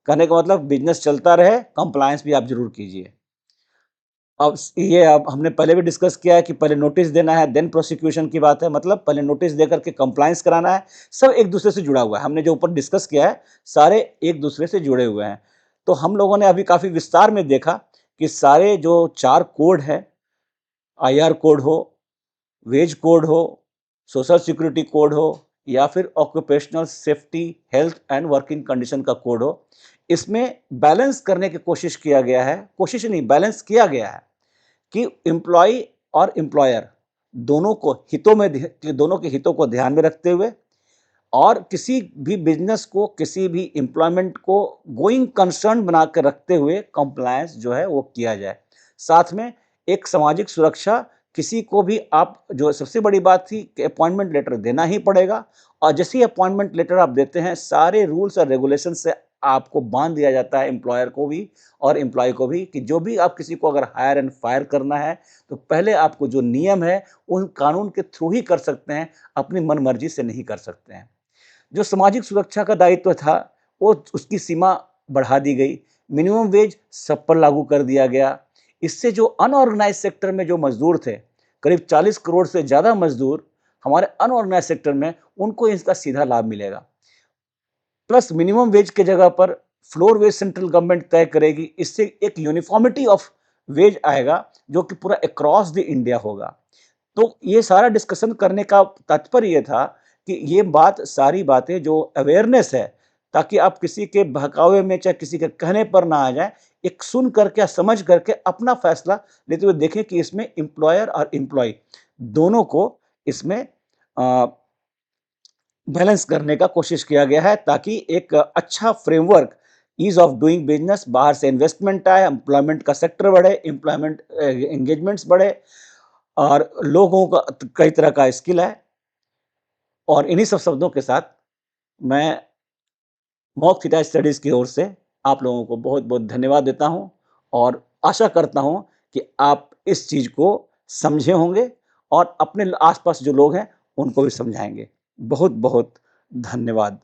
कहने का मतलब बिजनेस चलता रहे, कंप्लायंस भी आप जरूर कीजिए। अब हमने पहले भी डिस्कस किया है कि पहले नोटिस देना है, देन प्रोसिक्यूशन की बात है, मतलब पहले नोटिस दे करके कंप्लायंस कराना है। सब एक दूसरे से जुड़ा हुआ है। हमने जो ऊपर डिस्कस किया है सारे एक दूसरे से जुड़े हुए हैं। तो हम लोगों ने अभी काफी विस्तार में देखा कि सारे जो 4 कोड हैं, आईआर कोड हो, वेज कोड हो, सोशल सिक्योरिटी कोड हो या फिर occupational safety, health and working condition का कोड हो, इसमें बैलेंस करने की कोशिश किया गया है, कोशिश नहीं बैलेंस किया गया है कि एम्प्लॉय और एम्प्लॉयर दोनों के हितों को ध्यान में रखते हुए और किसी भी बिजनेस को, किसी भी एम्प्लॉयमेंट को गोइंग कंसर्न बना कर रखते हुए कंप्लायंस जो है वो किया जाए। साथ में एक सामाजिक सुरक्षा, किसी को भी आप, जो सबसे बड़ी बात थी कि अपॉइंटमेंट लेटर देना ही पड़ेगा और जैसे ही अपॉइंटमेंट लेटर आप देते हैं सारे रूल्स और रेगुलेशन से आपको बांध दिया जाता है, एम्प्लॉयर को भी और एम्प्लॉय को भी, कि जो भी आप किसी को अगर हायर एंड फायर करना है तो पहले आपको जो नियम है उन कानून के थ्रू ही कर सकते हैं, अपनी मनमर्जी से नहीं कर सकते हैं। जो सामाजिक सुरक्षा का दायित्व था वो उसकी सीमा बढ़ा दी गई, मिनिमम वेज सब पर लागू कर दिया गया। इससे जो अनऑर्गेनाइज सेक्टर में जो मजदूर थे, करीब 40 करोड़ से ज़्यादा मजदूर हमारे अनऑर्गेनाइज सेक्टर में, उनको इसका सीधा लाभ मिलेगा। प्लस मिनिमम वेज के जगह पर फ्लोर वेज सेंट्रल गवर्नमेंट तय करेगी। इससे एक यूनिफॉर्मिटी ऑफ वेज आएगा जो कि पूरा अक्रॉस द इंडिया होगा। तो ये सारा डिस्कशन करने का तात्पर्य ये था कि ये सारी बातें जो अवेयरनेस है, ताकि आप किसी के बहकावे में चाहे किसी के कहने पर ना आ जाए, एक सुन करके समझ करके अपना फैसला लेते हुए देखें कि इसमें एम्प्लॉयर और एम्प्लॉय दोनों को इसमें बैलेंस करने का कोशिश किया गया है, ताकि एक अच्छा framework, ease of doing business, बाहर से इन्वेस्टमेंट आए, एम्प्लॉयमेंट का सेक्टर बढ़े, एम्प्लॉयमेंट एंगेजमेंट्स बढ़े और लोगों का कई तरह का स्किल है। और इन्हीं सब शब्दों के साथ मैं मॉक थीटा स्टडीज की ओर से आप लोगों को बहुत बहुत धन्यवाद देता हूं और आशा करता हूं कि आप इस चीज को समझे होंगे और अपने आसपास जो लोग हैं उनको भी समझाएंगे। बहुत बहुत धन्यवाद।